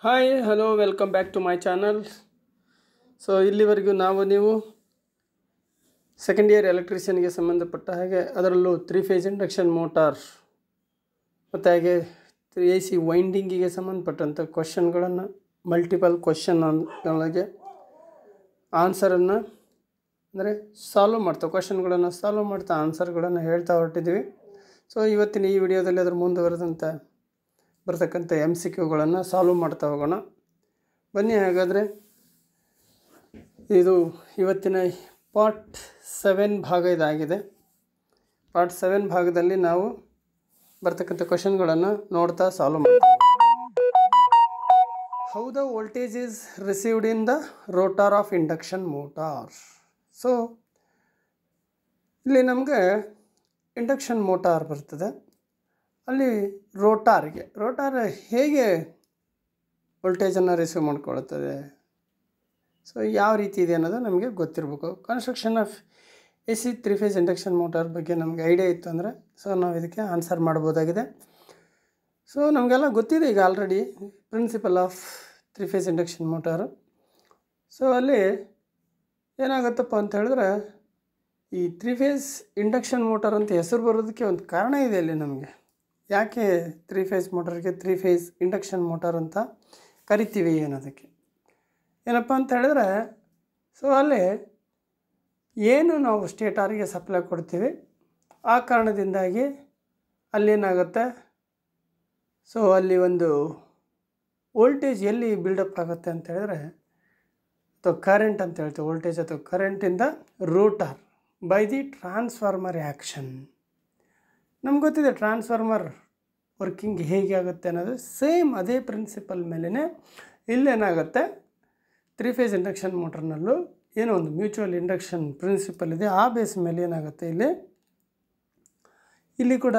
Hi hello welcome back to my channel. So ಇಲ್ಲಿವರೆಗೂ ನೀವು second year ಎಲೆಕ್ಟ್ರಿಷಿಯನ್ಗೆ ಸಂಬಂಧಪಟ್ಟ ಹಾಗೆ ಅದರಲ್ಲೂ 3 ಫೇಸ್ ಇಂಡಕ್ಷನ್ ಮೋಟಾರ್ ಮತ್ತು ಹಾಗೆ AC ವೈಂಡಿಂಗಿಗೆ ಸಂಬಂಧಪಟ್ಟಂಥ ಕ್ವಶನ್ಗಳನ್ನು ಮಲ್ಟಿಪಲ್ ಕ್ವಶನ್ಗಳಿಗೆ ಆನ್ಸರನ್ನು ಅಂದರೆ ಕ್ವಶನ್ಗಳನ್ನು ಸಾಲ್ವ್ ಮಾಡ್ತಾ ಆನ್ಸರ್ಗಳನ್ನು ಹೇಳ್ತಾ ಹೊರಟಿದ್ವಿ. ಸೊ ಇವತ್ತಿನ ಈ ವಿಡಿಯೋದಲ್ಲಿ ಅದರ ಮುಂದುವರೆದಂಥ ಬರ್ತಕ್ಕಂಥ MCQಗಳನ್ನು ಸಾಲ್ವ್ ಮಾಡ್ತಾ ಹೋಗೋಣ. ಬನ್ನಿ ಹಾಗಾದರೆ ಇದು ಇವತ್ತಿನ ಪಾರ್ಟ್ 7 ಭಾಗ ಇದಾಗಿದೆ. ಪಾರ್ಟ್ 7 ಭಾಗದಲ್ಲಿ ನಾವು ಬರ್ತಕ್ಕಂಥ ಕ್ವಶನ್ಗಳನ್ನು ನೋಡ್ತಾ ಸಾಲ್ವ್ ಮಾಡ್ತಾ how the voltage is received in the rotor of induction motor. So ಇಲ್ಲಿ ನಮಗೆ ಇಂಡಕ್ಷನ್ ಮೋಟಾರ್ ಬರ್ತದೆ, ಅಲ್ಲಿ ರೋಟಾರ್ ಹೇಗೆ ವೋಲ್ಟೇಜನ್ನು ರಿಸೀವ್ ಮಾಡ್ಕೊಳ್ತದೆ, ಸೊ ಯಾವ ರೀತಿ ಇದೆ ಅನ್ನೋದು ನಮಗೆ ಗೊತ್ತಿರಬೇಕು. Construction of AC 3 phase induction motor ಬಗ್ಗೆ ನಮಗೆ ಐಡಿಯಾ ಇತ್ತು ಅಂದರೆ ಸೊ ನಾವು ಇದಕ್ಕೆ ಆನ್ಸರ್ ಮಾಡ್ಬೋದಾಗಿದೆ. ಸೊ ನಮಗೆಲ್ಲ ಗೊತ್ತಿದೆ ಈಗ already principle of 3 phase induction motor. So ಅಲ್ಲಿ ಏನಾಗುತ್ತಪ್ಪ ಅಂತ ಹೇಳಿದ್ರೆ ಈ 3 ಫೇಸ್ ಇಂಡಕ್ಷನ್ ಮೋಟಾರ್ ಅಂತ ಹೆಸರು ಬರೋದಕ್ಕೆ ಒಂದು ಕಾರಣ ಇದೆ. ಅಲ್ಲಿ ನಮಗೆ ಯಾಕೆ 3 ಫೇಸ್ ಮೋಟಾರ್ಗೆ 3 ಫೇಸ್ ಇಂಡಕ್ಷನ್ ಮೋಟಾರ್ ಅಂತ ಕರಿತೀವಿ ಅನ್ನೋದಕ್ಕೆ ಏನಪ್ಪ ಅಂತ ಹೇಳಿದ್ರೆ, ಸೊ ಅಲ್ಲಿ ಏನು ನಾವು ಸ್ಟೇಟಾರಿಗೆ ಸಪ್ಲೈ ಕೊಡ್ತೀವಿ ಆ ಕಾರಣದಿಂದಾಗಿ ಅಲ್ಲೇನಾಗುತ್ತೆ, ಸೊ ಅಲ್ಲಿ ಒಂದು ವೋಲ್ಟೇಜ್ ಎಲ್ಲಿ ಬಿಲ್ಡಪ್ ಆಗುತ್ತೆ ಅಂತ ಹೇಳಿದ್ರೆ ಅಥವಾ ಕರೆಂಟ್ ಅಂತ ಹೇಳ್ತೀವಿ, ವೋಲ್ಟೇಜ್ ಅಥವಾ ಕರೆಂಟಿಂದ rotor by the transformer action. ನಮ್ಗೆ ಗೊತ್ತಿದೆ ಟ್ರಾನ್ಸ್ಫಾರ್ಮರ್ ವರ್ಕಿಂಗ್ ಹೇಗೆ ಆಗುತ್ತೆ ಅನ್ನೋದು. ಸೇಮ್ ಅದೇ ಪ್ರಿನ್ಸಿಪಲ್ ಮೇಲೇ ಇಲ್ಲೇನಾಗುತ್ತೆ 3 ಫೇಸ್ ಇಂಡಕ್ಷನ್ ಮೋಟರ್ನಲ್ಲೂ ಏನೋ ಒಂದು ಮ್ಯೂಚುವಲ್ ಇಂಡಕ್ಷನ್ ಪ್ರಿನ್ಸಿಪಲ್ ಇದೆ. ಆ ಬೇಸ್ ಮೇಲೆ ಏನಾಗುತ್ತೆ ಇಲ್ಲಿ ಕೂಡ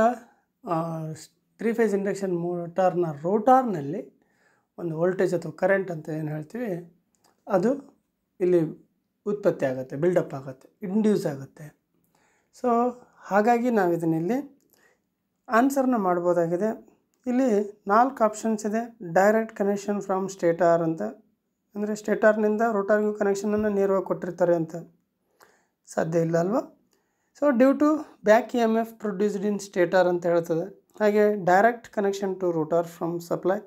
3 ಫೇಸ್ ಇಂಡಕ್ಷನ್ ಮೋಟಾರ್ನ ರೋಟಾರ್ನಲ್ಲಿ ಒಂದು ವೋಲ್ಟೇಜ್ ಅಥವಾ ಕರೆಂಟ್ ಅಂತ ಏನು ಹೇಳ್ತೀವಿ ಅದು ಇಲ್ಲಿ ಉತ್ಪತ್ತಿ ಆಗುತ್ತೆ, ಬಿಲ್ಡಪ್ ಆಗುತ್ತೆ, ಇಂಡ್ಯೂಸ್ ಆಗುತ್ತೆ. ಸೊ ಹಾಗಾಗಿ ನಾವು ಇದನ್ನಿಲ್ಲಿ ಆನ್ಸರ್ನ ಮಾಡ್ಬೋದಾಗಿದೆ. ಇಲ್ಲಿ 4 ಆಪ್ಷನ್ಸ್ ಇದೆ. ಡೈರೆಕ್ಟ್ ಕನೆಕ್ಷನ್ ಫ್ರಮ್ ಸ್ಟೇಟಾರ್ ಅಂತ, ಅಂದರೆ ಸ್ಟೇಟಾರ್ನಿಂದ ರೋಟಾರ್ಗೂ ಕನೆಕ್ಷನನ್ನು ನೇರವಾಗಿ ಕೊಟ್ಟಿರ್ತಾರೆ ಅಂತ ಸಾಧ್ಯ ಇಲ್ಲ ಅಲ್ವಾ. So due to back EMF produced in stator ಅಂತ ಹೇಳ್ತದೆ. ಹಾಗೆ direct connection to rotor from supply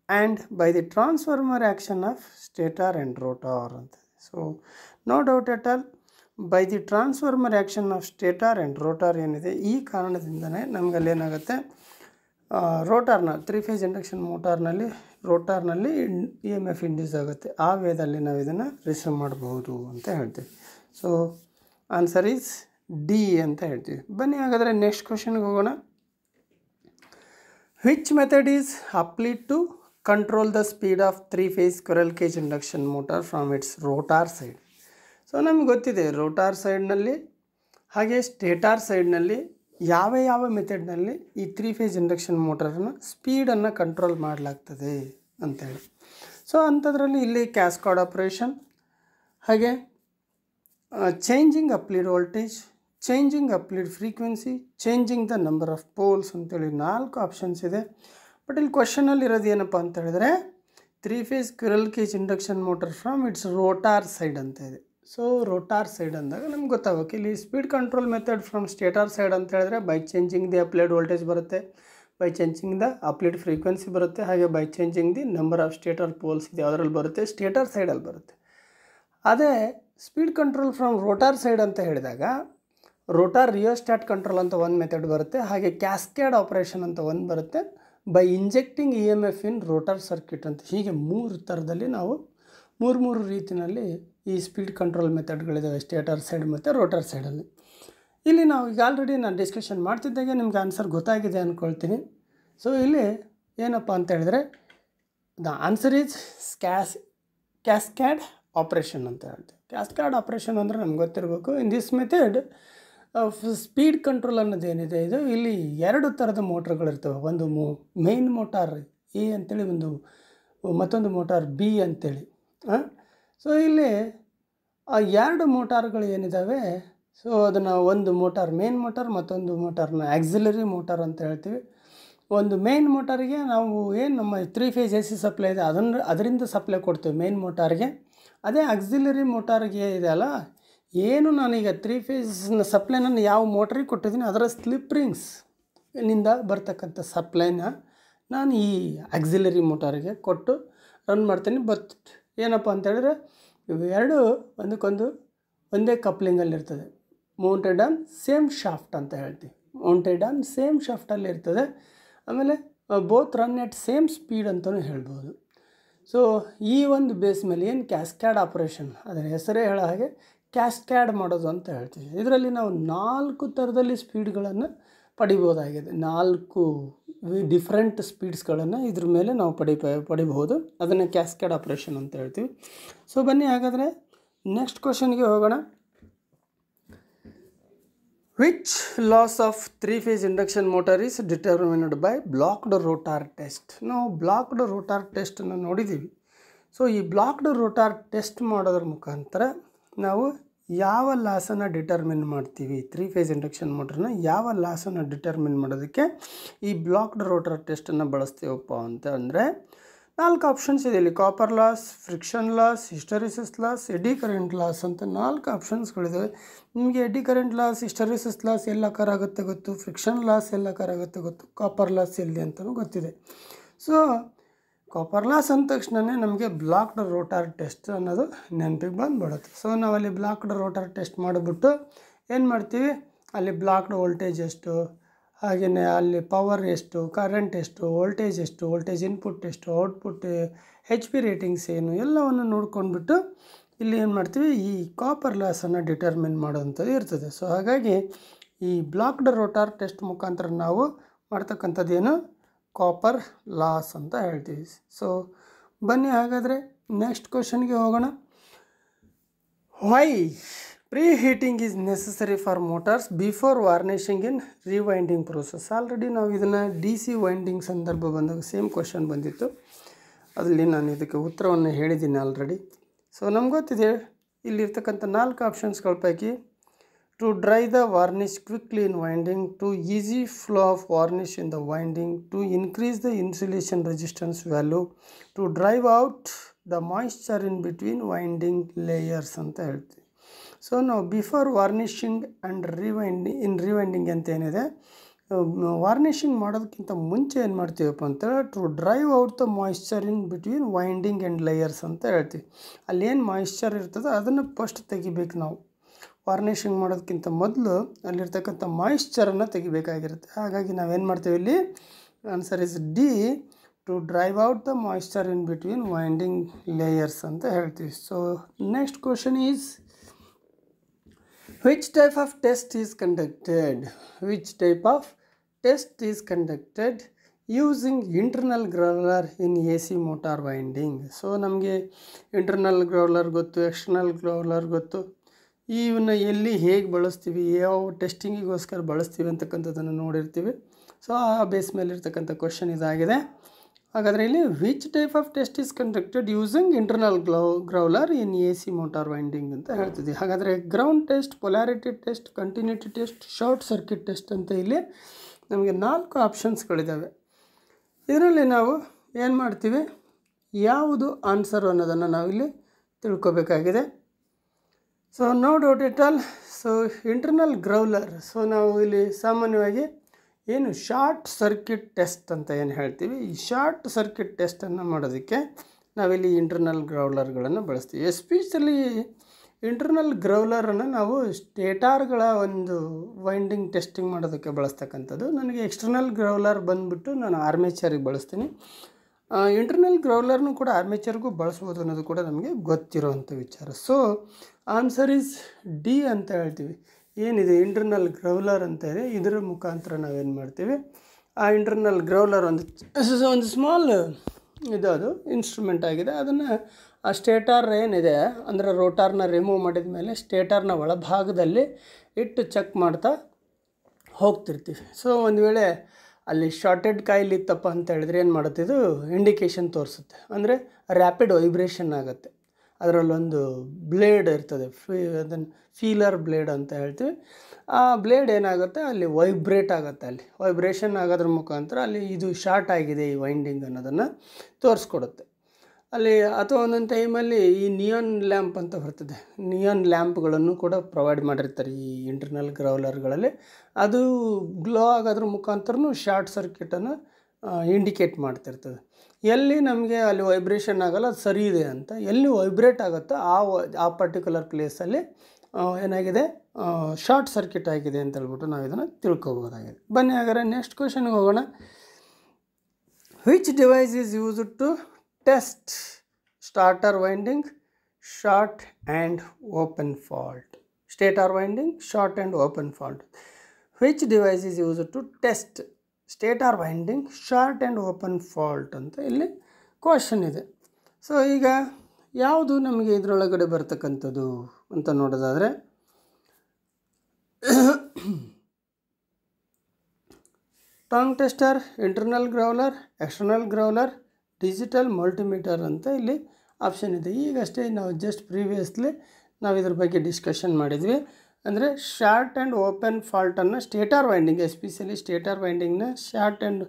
and by the transformer action of stator and rotor ಅಂತ. So no doubt at all by the transformer action of stator and rotor ಏನಿದೆ ಈ ಕಾರಣದಿಂದನೇ ನಮಗಲ್ಲಿ ಏನಾಗುತ್ತೆ ರೋಟಾರ್ನ 3 ಫೇಸ್ ಇಂಡಕ್ಷನ್ ಮೋಟಾರ್ನಲ್ಲಿ ರೋಟಾರ್ನಲ್ಲಿ EMF ಇಂಡ್ಯೂಸ್ ಆಗುತ್ತೆ. ಆ ವೇದಲ್ಲಿ ನಾವು ಇದನ್ನು ರಿಸೀವ್ ಮಾಡಬಹುದು ಅಂತ ಹೇಳ್ತೀವಿ. ಸೊ ಆನ್ಸರ್ ಈಸ್ ಡಿ ಅಂತ ಹೇಳ್ತೀವಿ. ಬನ್ನಿ ಹಾಗಾದರೆ ನೆಕ್ಸ್ಟ್ ಕ್ವಶನ್ಗೆ ಹೋಗೋಣ. Which method is applied to control the speed of 3 phase squirrel cage induction motor from its rotor side. So ನಮ್ಗೆ ಗೊತ್ತಿದೆ ರೋಟಾರ್ ಸೈಡ್ನಲ್ಲಿ ಹಾಗೆ ಸ್ಟೇಟಾರ್ ಸೈಡ್ನಲ್ಲಿ ಯಾವ ಮೆಥಡ್ನಲ್ಲಿ ಈ 3 ಫೇಸ್ ಇಂಡಕ್ಷನ್ ಮೋಟಾರನ್ನು ಸ್ಪೀಡನ್ನು ಕಂಟ್ರೋಲ್ ಮಾಡಲಾಗ್ತದೆ ಅಂತೇಳಿ. ಸೊ ಅಂಥದ್ರಲ್ಲಿ ಇಲ್ಲಿ ಕ್ಯಾಸ್ಕಾಡ್ ಆಪ್ರೇಷನ್, ಹಾಗೆ changing applied voltage, changing applied frequency, changing the number of poles ಅಂತೇಳಿ 4 ಆಪ್ಷನ್ಸ್ ಇದೆ. ಬಟ್ ಇಲ್ಲಿ ಕ್ವಶನಲ್ಲಿ ಇರೋದು ಏನಪ್ಪ ಅಂತ ಹೇಳಿದ್ರೆ 3 phase squirrel cage induction motor from its rotor side ಅಂತ ಇದೆ. ಸೊ ರೋಟಾರ್ ಸೈಡ್ ಅಂದಾಗ ನಮ್ಗೆ ಗೊತ್ತಾಗಬೇಕು ಇಲ್ಲಿ speed control method from stator side ಅಂತ ಹೇಳಿದ್ರೆ by changing the applied voltage ಬರುತ್ತೆ, by changing the applied frequency ಬರುತ್ತೆ, ಹಾಗೆ by changing the number of stator poles ಇದೆ ಅದರಲ್ಲಿ ಬರುತ್ತೆ, ಸ್ಟೇಟರ್ ಸೈಡಲ್ಲಿ ಬರುತ್ತೆ. ಅದೇ speed control from rotor side ಅಂತ ಹೇಳಿದಾಗ ರೋಟಾರ್ ರಿಯೋಸ್ಟ್ಯಾಟ್ ಕಂಟ್ರೋಲ್ ಅಂತ ಒಂದು ಮೆಥಡ್ ಬರುತ್ತೆ, ಹಾಗೆ ಕ್ಯಾಸ್ಕೇಡ್ ಆಪ್ರೇಷನ್ ಅಂತ ಒಂದು ಬರುತ್ತೆ, by injecting EMF in rotor circuit ಅಂತ. ಹೀಗೆ 3 ಥರದಲ್ಲಿ ನಾವು 3 ರೀತಿಯಲ್ಲಿ ಈ ಸ್ಪೀಡ್ ಕಂಟ್ರೋಲ್ ಮೆಥಡ್ಗಳಿದ್ದಾವೆ ಸ್ಟೇಟರ್ ಸೈಡ್ ಮತ್ತು ರೋಟಾರ್ ಸೈಡಲ್ಲಿ. ಇಲ್ಲಿ ನಾವು ಈಗ ಆಲ್ರೆಡಿ ನಾನು ಡಿಸ್ಕಷನ್ ಮಾಡ್ತಿದ್ದಾಗೆ ನಿಮ್ಗೆ ಆನ್ಸರ್ ಗೊತ್ತಾಗಿದೆ ಅಂದ್ಕೊಳ್ತೀನಿ. ಸೊ ಇಲ್ಲಿ ಏನಪ್ಪ ಅಂತ ಹೇಳಿದ್ರೆ the answer is cascade operation ಅಂತ ಹೇಳ್ತೀವಿ. ಕ್ಯಾಸ್ಕ್ಯಾಡ್ ಆಪ್ರೇಷನ್ ಅಂದರೆ ನಮ್ಗೆ ಗೊತ್ತಿರಬೇಕು. In this method speed control ಅನ್ನೋದೇನಿದೆ ಇದು ಇಲ್ಲಿ 2 ಥರದ ಮೋಟ್ರ್ಗಳಿರ್ತವೆ. ಒಂದು ಮೇನ್ ಮೋಟಾರ್ A ಅಂತೇಳಿ, ಮತ್ತೊಂದು ಮೋಟಾರ್ B ಅಂತೇಳಿ. ಸೊ ಇಲ್ಲಿ ಆ 2 ಮೋಟಾರ್ಗಳು ಏನಿದ್ದಾವೆ, ಸೊ ಅದನ್ನು ಒಂದು ಮೋಟಾರ್ ಮೇನ್ ಮೋಟಾರ್, ಮತ್ತೊಂದು ಮೋಟಾರ್ನ ಆಕ್ಸಿಲರಿ ಮೋಟಾರ್ ಅಂತ ಹೇಳ್ತೀವಿ. ಒಂದು ಮೇನ್ ಮೋಟಾರಿಗೆ ನಾವು ಏನು ನಮ್ಮ 3 ಫೇಸ್ AC ಸಪ್ಲೈ ಇದೆ ಅದರಿಂದ ಸಪ್ಲೈ ಕೊಡ್ತೇವೆ ಮೇನ್ ಮೋಟಾರ್ಗೆ. ಅದೇ ಆಕ್ಸಿಲರಿ ಮೋಟಾರ್ಗೆ ಇದೆ ಅಲ್ಲ, ಏನು ನಾನೀಗ 3 ಫೇಸ್ನ ಸಪ್ಲೈನ ಯಾವ ಮೋಟ್ರಿಗೆ ಕೊಟ್ಟಿದ್ದೀನಿ ಅದರ ಸ್ಲಿಪ್ ರಿಂಗ್ಸ್ ನಿಂದ ಬರ್ತಕ್ಕಂಥ ಸಪ್ಲೈನ ನಾನು ಈ ಆಕ್ಸಿಲರಿ ಮೋಟಾರಿಗೆ ಕೊಟ್ಟು ರನ್ ಮಾಡ್ತೀನಿ. ಬಟ್ ಏನಪ್ಪ ಅಂತೇಳಿದ್ರೆ ಇವೆರಡು ಒಂದಕ್ಕೊಂದು ಒಂದೇ ಕಪ್ಲಿಂಗಲ್ಲಿರ್ತದೆ. ಮೌಂಟೆಡ್ ಆನ್ ಸೇಮ್ ಶಾಫ್ಟ್ ಅಂತ ಹೇಳ್ತೀವಿ. ಮೌಂಟೆಡ್ ಆನ್ ಸೇಮ್ ಶಾಫ್ಟಲ್ಲಿ ಇರ್ತದೆ. ಆಮೇಲೆ ಬೋತ್ ರನ್ ಎಟ್ ಸೇಮ್ ಸ್ಪೀಡ್ ಅಂತಲೂ ಹೇಳ್ಬೋದು. ಸೊ ಈ ಒಂದು ಬೇಸ್ ಮೇಲೆ ಏನು ಕ್ಯಾಸ್ಕ್ಯಾಡ್ ಆಪ್ರೇಷನ್, ಅದರ ಹೆಸರೇ ಹೇಳೋ ಹಾಗೆ ಕ್ಯಾಸ್ಕ್ಯಾಡ್ ಮಾಡೋದು ಅಂತ ಹೇಳ್ತೀವಿ. ಇದರಲ್ಲಿ ನಾವು 4 ಥರದಲ್ಲಿ ಸ್ಪೀಡ್ಗಳನ್ನು ಪಡಿಬೋದಾಗಿದೆ. 4 ಡಿಫ್ರೆಂಟ್ ಸ್ಪೀಡ್ಸ್ಗಳನ್ನು ಇದ್ರ ಮೇಲೆ ನಾವು ಪಡಿಬಹುದು. ಅದನ್ನು ಕ್ಯಾಸ್ಕ್ಯಾಡ್ ಆಪ್ರೇಷನ್ ಅಂತ ಹೇಳ್ತೀವಿ. ಸೊ ಬನ್ನಿ ಹಾಗಾದರೆ ನೆಕ್ಸ್ಟ್ ಕ್ವಶನ್ಗೆ ಹೋಗೋಣ. Which loss of 3 phase induction motor is determined by blocked rotor test. ನಾವು ಬ್ಲಾಕ್ಡ್ ರೋಟಾರ್ ಟೆಸ್ಟನ್ನು ನೋಡಿದ್ದೀವಿ. ಸೊ ಈ ಬ್ಲಾಕ್ಡ್ ರೋಟಾರ್ ಟೆಸ್ಟ್ ಮಾಡೋದ್ರ ಮುಖಾಂತರ ನಾವು ಯಾವ ಲಾಸನ್ನು ಡಿಟರ್ಮಿನ್ ಮಾಡ್ತೀವಿ, 3 ಫೇಸ್ ಇಂಡಕ್ಷನ್ ಮೋಟ್ರನ್ನ ಯಾವ ಲಾಸನ್ನು ಡಿಟರ್ಮಿನ್ ಮಾಡೋದಕ್ಕೆ ಈ ಬ್ಲಾಕ್ಡ್ ರೋಟರ್ ಟೆಸ್ಟನ್ನು ಬಳಸ್ತೀವಪ್ಪ ಅಂತ ಅಂದರೆ 4 ಆಪ್ಷನ್ಸ್ ಇದೆ ಇಲ್ಲಿ. Copper loss, friction loss, hysteresis loss, ಎಡಿ ಕರೆಂಟ್ ಲಾಸ್ ಅಂತ 4 ಆಪ್ಷನ್ಸ್ಗಳಿದ್ದಾವೆ. ನಿಮಗೆ ಎಡಿ ಕರೆಂಟ್ ಲಾಸ್, ಹಿಸ್ಟರಿಸಿಸ್ ಲಾಸ್ ಎಲ್ಲ ಕರ್ ಆಗುತ್ತೆ ಗೊತ್ತು, ಫ್ರಿಕ್ಷನ್ ಲಾಸ್ ಎಲ್ಲ ಕರ್ ಆಗುತ್ತೆ ಗೊತ್ತು, ಕಾಪರ್ ಲಾಸ್ ಎಲ್ಲಿ ಅಂತಲೂ ಗೊತ್ತಿದೆ. ಸೊ ಕಾಪರ್ ಲಾಸ್ ಅಂದ ತಕ್ಷಣವೇ ನಮಗೆ ಬ್ಲಾಕ್ಡ್ ರೋಟಾರ್ ಟೆಸ್ಟ್ ಅನ್ನೋದು ನೆನಪಿಗೆ ಬಂದುಬಿಡುತ್ತೆ. ಸೊ ನಾವಲ್ಲಿ ಬ್ಲಾಕ್ಡ್ ರೋಟಾರ್ ಟೆಸ್ಟ್ ಮಾಡಿಬಿಟ್ಟು ಏನು ಮಾಡ್ತೀವಿ, ಅಲ್ಲಿ ಬ್ಲಾಕ್ಡ್ ವೋಲ್ಟೇಜ್ ಎಷ್ಟು, ಹಾಗೆಯೇ ಅಲ್ಲಿ ಪವರ್ ಎಷ್ಟು, ಕರೆಂಟ್ ಎಷ್ಟು, ವೋಲ್ಟೇಜ್ ಇನ್ಪುಟ್ ಎಷ್ಟು, ಔಟ್ಪುಟ್ HP ರೇಟಿಂಗ್ಸ್ ಏನು ಎಲ್ಲವನ್ನು ನೋಡ್ಕೊಂಡ್ಬಿಟ್ಟು ಇಲ್ಲಿ ಏನು ಮಾಡ್ತೀವಿ, ಈ ಕಾಪರ್ ಲಾಸನ್ನು ಡಿಟರ್ಮಿನ್ ಮಾಡೋವಂಥದ್ದು ಇರ್ತದೆ. ಸೊ ಹಾಗಾಗಿ ಈ ಬ್ಲಾಕ್ಡ್ ರೋಟಾರ್ ಟೆಸ್ಟ್ ಮುಖಾಂತರ ನಾವು ಮಾಡ್ತಕ್ಕಂಥದ್ದೇನು ಕಾಪರ್ ಲಾಸ್ ಅಂತ ಹೇಳ್ತೀವಿ. ಸೊ ಬನ್ನಿ ಹಾಗಾದರೆ ನೆಕ್ಸ್ಟ್ ಕ್ವಶನ್ಗೆ ಹೋಗೋಣ. Why pre heating is necessary for motors before varnishing in rewinding process. Already ನಾವು ಇದನ್ನು DC ವೈಂಡಿಂಗ್ ಸಂದರ್ಭ ಬಂದಾಗ ಸೇಮ್ ಕ್ವಶನ್ ಬಂದಿತ್ತು. ಅದರಲ್ಲಿ ನಾನು ಇದಕ್ಕೆ ಉತ್ತರವನ್ನು ಹೇಳಿದ್ದೀನಿ ಆಲ್ರೆಡಿ. ಸೊ ನಮ್ಗೆ ಗೊತ್ತಿದೆ ಇಲ್ಲಿರ್ತಕ್ಕಂಥ 4 ಆಪ್ಷನ್ಸ್ಗಳ ಪೈಕಿ to dry the varnish quickly in winding, to easy flow of varnish in the winding, to increase the insulation resistance value, to drive out the moisture in between winding layers ಅಂತ ಹೇಳ್ತೀವಿ. So ನಾವು before ವಾರ್ನಿಷಿಂಗ್ and rewinding ಅಂತ ಏನಿದೆ, ವಾರ್ನಿಷಿಂಗ್ ಮಾಡೋದಕ್ಕಿಂತ ಮುಂಚೆ ಏನು ಮಾಡ್ತೀವಪ್ಪ ಅಂತೇಳಿ to drive out the moisture in between winding and layers ಅಂತ ಹೇಳ್ತೀವಿ. ಅಲ್ಲಿ ಏನು ಮಾಯಿಶ್ಚರ್ ಇರ್ತದೋ ಅದನ್ನು ಫಸ್ಟ್ ತೆಗಿಬೇಕು. ನಾವು ವಾರ್ನಿಷಿಂಗ್ ಮಾಡೋದಕ್ಕಿಂತ ಮೊದಲು ಅಲ್ಲಿರ್ತಕ್ಕಂಥ ಮಾಯಿಶ್ಚರನ್ನು ತೆಗಿಬೇಕಾಗಿರುತ್ತೆ. ಹಾಗಾಗಿ ನಾವೇನು ಮಾಡ್ತೀವಿ ಇಲ್ಲಿ, answer is D, to drive out the moisture in between winding layers ಅಂತ ಹೇಳ್ತೀವಿ. So next question is which type of test is conducted using internal growler in AC motor winding. So ನಮಗೆ ಇಂಟರ್ನಲ್ ಗ್ರೌಲರ್ ಗೊತ್ತು, external ಗ್ರೌಲರ್ ಗೊತ್ತು. ಇವನ್ನ ಎಲ್ಲಿ ಹೇಗೆ ಬಳಸ್ತೀವಿ, ಯಾವ ಟೆಸ್ಟಿಂಗಿಗೋಸ್ಕರ ಬಳಸ್ತೀವಿ ಅಂತಕ್ಕಂಥದ್ದನ್ನು ನೋಡಿರ್ತೀವಿ. ಸೊ ಆ ಬೇಸ್ ಮೇಲೆ ಇರ್ತಕ್ಕಂಥ ಕ್ವಶನ್ ಇದಾಗಿದೆ. ಹಾಗಾದರೆ ಇಲ್ಲಿ which type of test is conducted using internal growler in AC motor winding ಅಂತ ಹೇಳ್ತಿದ್ವಿ. ಹಾಗಾದರೆ ground test, polarity test, continuity test, short circuit test ಅಂತ ಇಲ್ಲಿ ನಮಗೆ 4 ಆಪ್ಷನ್ಸ್ಗಳಿದ್ದಾವೆ. ಇದರಲ್ಲಿ ನಾವು ಏನು ಮಾಡ್ತೀವಿ, ಯಾವುದು ಆನ್ಸರು ಅನ್ನೋದನ್ನು ನಾವಿಲ್ಲಿ ತಿಳ್ಕೊಬೇಕಾಗಿದೆ. So no doubt at all. So internal growler, so ನಾವು ಇಲ್ಲಿ ಸಾಮಾನ್ಯವಾಗಿ ಏನು ಶಾರ್ಟ್ ಸರ್ಕ್ಯೂಟ್ ಟೆಸ್ಟ್ ಅಂತ ಏನು ಹೇಳ್ತೀವಿ, ಈ ಶಾರ್ಟ್ ಸರ್ಕ್ಯೂಟ್ ಟೆಸ್ಟನ್ನು ಮಾಡೋದಕ್ಕೆ ನಾವಿಲ್ಲಿ ಇಂಟರ್ನಲ್ ಗ್ರೌಲರ್ಗಳನ್ನು ಬಳಸ್ತೀವಿ. ಎಸ್ಪೆಷಲಿ ಇಂಟರ್ನಲ್ ಗ್ರೌಲರನ್ನು ನಾವು ಸ್ಟೇಟಾರ್ಗಳ ಒಂದು ವೈಂಡಿಂಗ್ ಟೆಸ್ಟಿಂಗ್ ಮಾಡೋದಕ್ಕೆ ಬಳಸ್ತಕ್ಕಂಥದ್ದು. ನನಗೆ ಎಕ್ಸ್ಟರ್ನಲ್ ಗ್ರೌಲರ್ ಬಂದುಬಿಟ್ಟು ನಾನು ಆರ್ಮೇಚರಿಗೆ ಬಳಸ್ತೀನಿ. ಇಂಟರ್ನಲ್ ಗ್ರೌಲರ್ನು ಕೂಡ ಆರ್ಮೇಚರ್ಗೂ ಬಳಸ್ಬೋದು ಅನ್ನೋದು ಕೂಡ ನಮಗೆ ಗೊತ್ತಿರೋವಂಥ ವಿಚಾರ. ಸೊ ಆನ್ಸರ್ ಈಸ್ ಡಿ ಅಂತ ಹೇಳ್ತೀವಿ. ಏನಿದೆ ಇಂಟರ್ನಲ್ ಗ್ರೌಲರ್ ಅಂತ ಇದೆ, ಇದರ ಮುಖಾಂತರ ನಾವೇನು ಮಾಡ್ತೀವಿ, ಆ ಇಂಟರ್ನಲ್ ಗ್ರೌಲರ್ ಒಂದು ಸ್ಮಾಲ್ ಅದು ಇನ್ಸ್ಟ್ರೂಮೆಂಟ್ ಆಗಿದೆ. ಅದನ್ನು ಆ ಸ್ಟೇಟಾರ್ ಏನಿದೆ ಅಂದರೆ ರೋಟಾರ್ನ ರಿಮೂವ್ ಮಾಡಿದ ಮೇಲೆ ಸ್ಟೇಟಾರ್ನ ಒಳಭಾಗದಲ್ಲಿ ಇಟ್ಟು ಚೆಕ್ ಮಾಡ್ತಾ ಹೋಗ್ತಿರ್ತೀವಿ. ಸೊ ಒಂದು ವೇಳೆ ಅಲ್ಲಿ ಶಾರ್ಟೆಡ್ ಕಾಯಿಲ್ ಇತ್ತಪ್ಪ ಅಂತ ಹೇಳಿದ್ರೆ ಏನು ಮಾಡುತ್ತೆ, ಇದು ಇಂಡಿಕೇಶನ್ ತೋರಿಸುತ್ತೆ. ಅಂದರೆ ರ್ಯಾಪಿಡ್ ವೈಬ್ರೇಷನ್ ಆಗುತ್ತೆ. ಅದರಲ್ಲೊಂದು ಬ್ಲೇಡ್ ಇರ್ತದೆ, ಅದನ್ನು ಫೀಲರ್ ಬ್ಲೇಡ್ ಅಂತ ಹೇಳ್ತೀವಿ. ಆ ಬ್ಲೇಡ್ ಏನಾಗುತ್ತೆ ಅಲ್ಲಿ ವೈಬ್ರೇಟ್ ಆಗುತ್ತೆ, ಅಲ್ಲಿ ವೈಬ್ರೇಷನ್ ಆಗೋದ್ರ ಮುಖಾಂತರ ಅಲ್ಲಿ ಇದು ಶಾರ್ಟ್ ಆಗಿದೆ ಈ ವೈಂಡಿಂಗ್ ಅನ್ನೋದನ್ನು ತೋರಿಸ್ಕೊಡುತ್ತೆ ಅಲ್ಲಿ. ಅಥವಾ ಒಂದೊಂದು ಟೈಮಲ್ಲಿ ಈ ನಿಯಾನ್ ಲ್ಯಾಂಪ್ ಅಂತ ಬರ್ತದೆ, ನಿಯಾನ್ ಲ್ಯಾಂಪ್ಗಳನ್ನು ಕೂಡ ಪ್ರೊವೈಡ್ ಮಾಡಿರ್ತಾರೆ ಈ ಇಂಟರ್ನಲ್ ಗ್ರೌಲರ್ಗಳಲ್ಲಿ. ಅದು ಗ್ಲೋ ಆಗೋದ್ರ ಮುಖಾಂತರನೂ ಶಾರ್ಟ್ ಸರ್ಕ್ಯೂಟನ್ನು ಇಂಡಿಕೇಟ್ ಮಾಡ್ತಿರ್ತದೆ. ಎಲ್ಲಿ ನಮಗೆ ಅಲ್ಲಿ ವೈಬ್ರೇಷನ್ ಆಗೋಲ್ಲ ಅದು ಸರಿ ಇದೆ ಅಂತ, ಎಲ್ಲಿ ವೈಬ್ರೇಟ್ ಆಗುತ್ತೋ ಆ ಪರ್ಟಿಕ್ಯುಲರ್ ಪ್ಲೇಸಲ್ಲಿ ಏನಾಗಿದೆ ಶಾರ್ಟ್ ಸರ್ಕ್ಯೂಟ್ ಆಗಿದೆ ಅಂತ ಹೇಳ್ಬಿಟ್ಟು ನಾವು ಇದನ್ನು ತಿಳ್ಕೊಬೋದಾಗಿದೆ. ಬನ್ನಿ ಹಾಗಾದರೆ ನೆಕ್ಸ್ಟ್ ಕ್ವೆಶನ್ಗೆ ಹೋಗೋಣ. Which device is used to test starter winding short and open fault? Stator winding short and open fault. Which device is used to test stator winding short and open fault ಅಂತ ಇಲ್ಲಿ question ಇದೆ. So ಈಗ ಯಾವುದು ನಮಗೆ ಇದರೊಳಗಡೆ ಬರ್ತಕ್ಕಂಥದ್ದು ಅಂತ ನೋಡೋದಾದರೆ tong tester, internal growler, external growler, digital multimeter ಅಂತ ಇಲ್ಲಿ ಆಪ್ಷನ್ ಇದೆ. ಈಗಷ್ಟೇ ನಾವು ಜಸ್ಟ್ ಪ್ರೀವಿಯಸ್ಲಿ ನಾವು ಇದ್ರ ಬಗ್ಗೆ ಡಿಸ್ಕಷನ್ ಮಾಡಿದ್ವಿ. ಅಂದರೆ ಶಾರ್ಟ್ ಆ್ಯಂಡ್ ಓಪನ್ ಫಾಲ್ಟನ್ನು ಸ್ಟೇಟರ್ ವೈಂಡಿಂಗ್, ಎಸ್ಪೆಷಲಿ ಸ್ಟೇಟರ್ ವೈಂಡಿಂಗ್ನ ಶಾರ್ಟ್ ಆ್ಯಂಡ್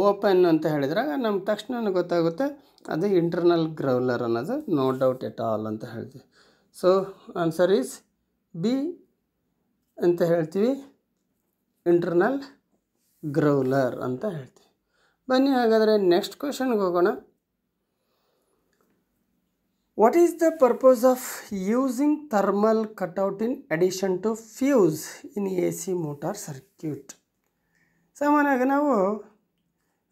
ಓಪನ್ ಅಂತ ಹೇಳಿದ್ರಾಗ ನಮ್ಗೆ ತಕ್ಷಣ ಗೊತ್ತಾಗುತ್ತೆ ಅದು ಇಂಟರ್ನಲ್ ಗ್ರೌಲರ್ ಅನ್ನೋದು, ನೋ ಡೌಟ್ ಎಟ್ ಆಲ್ ಅಂತ ಹೇಳ್ತೀವಿ. ಸೊ ಆನ್ಸರ್ ಈಸ್ ಬಿ ಅಂತ ಹೇಳ್ತೀವಿ, ಇಂಟರ್ನಲ್ ಗ್ರೌಲರ್ ಅಂತ ಹೇಳ್ತೀವಿ. ಬನ್ನಿ ಹಾಗಾದರೆ ನೆಕ್ಸ್ಟ್ ಕ್ವೆಶನ್ಗೆ ಹೋಗೋಣ. What is the purpose of using thermal cutout in addition to fuse in AC motor circuit? ಸಾಮಾನ್ಯವಾಗಿ ನಾವು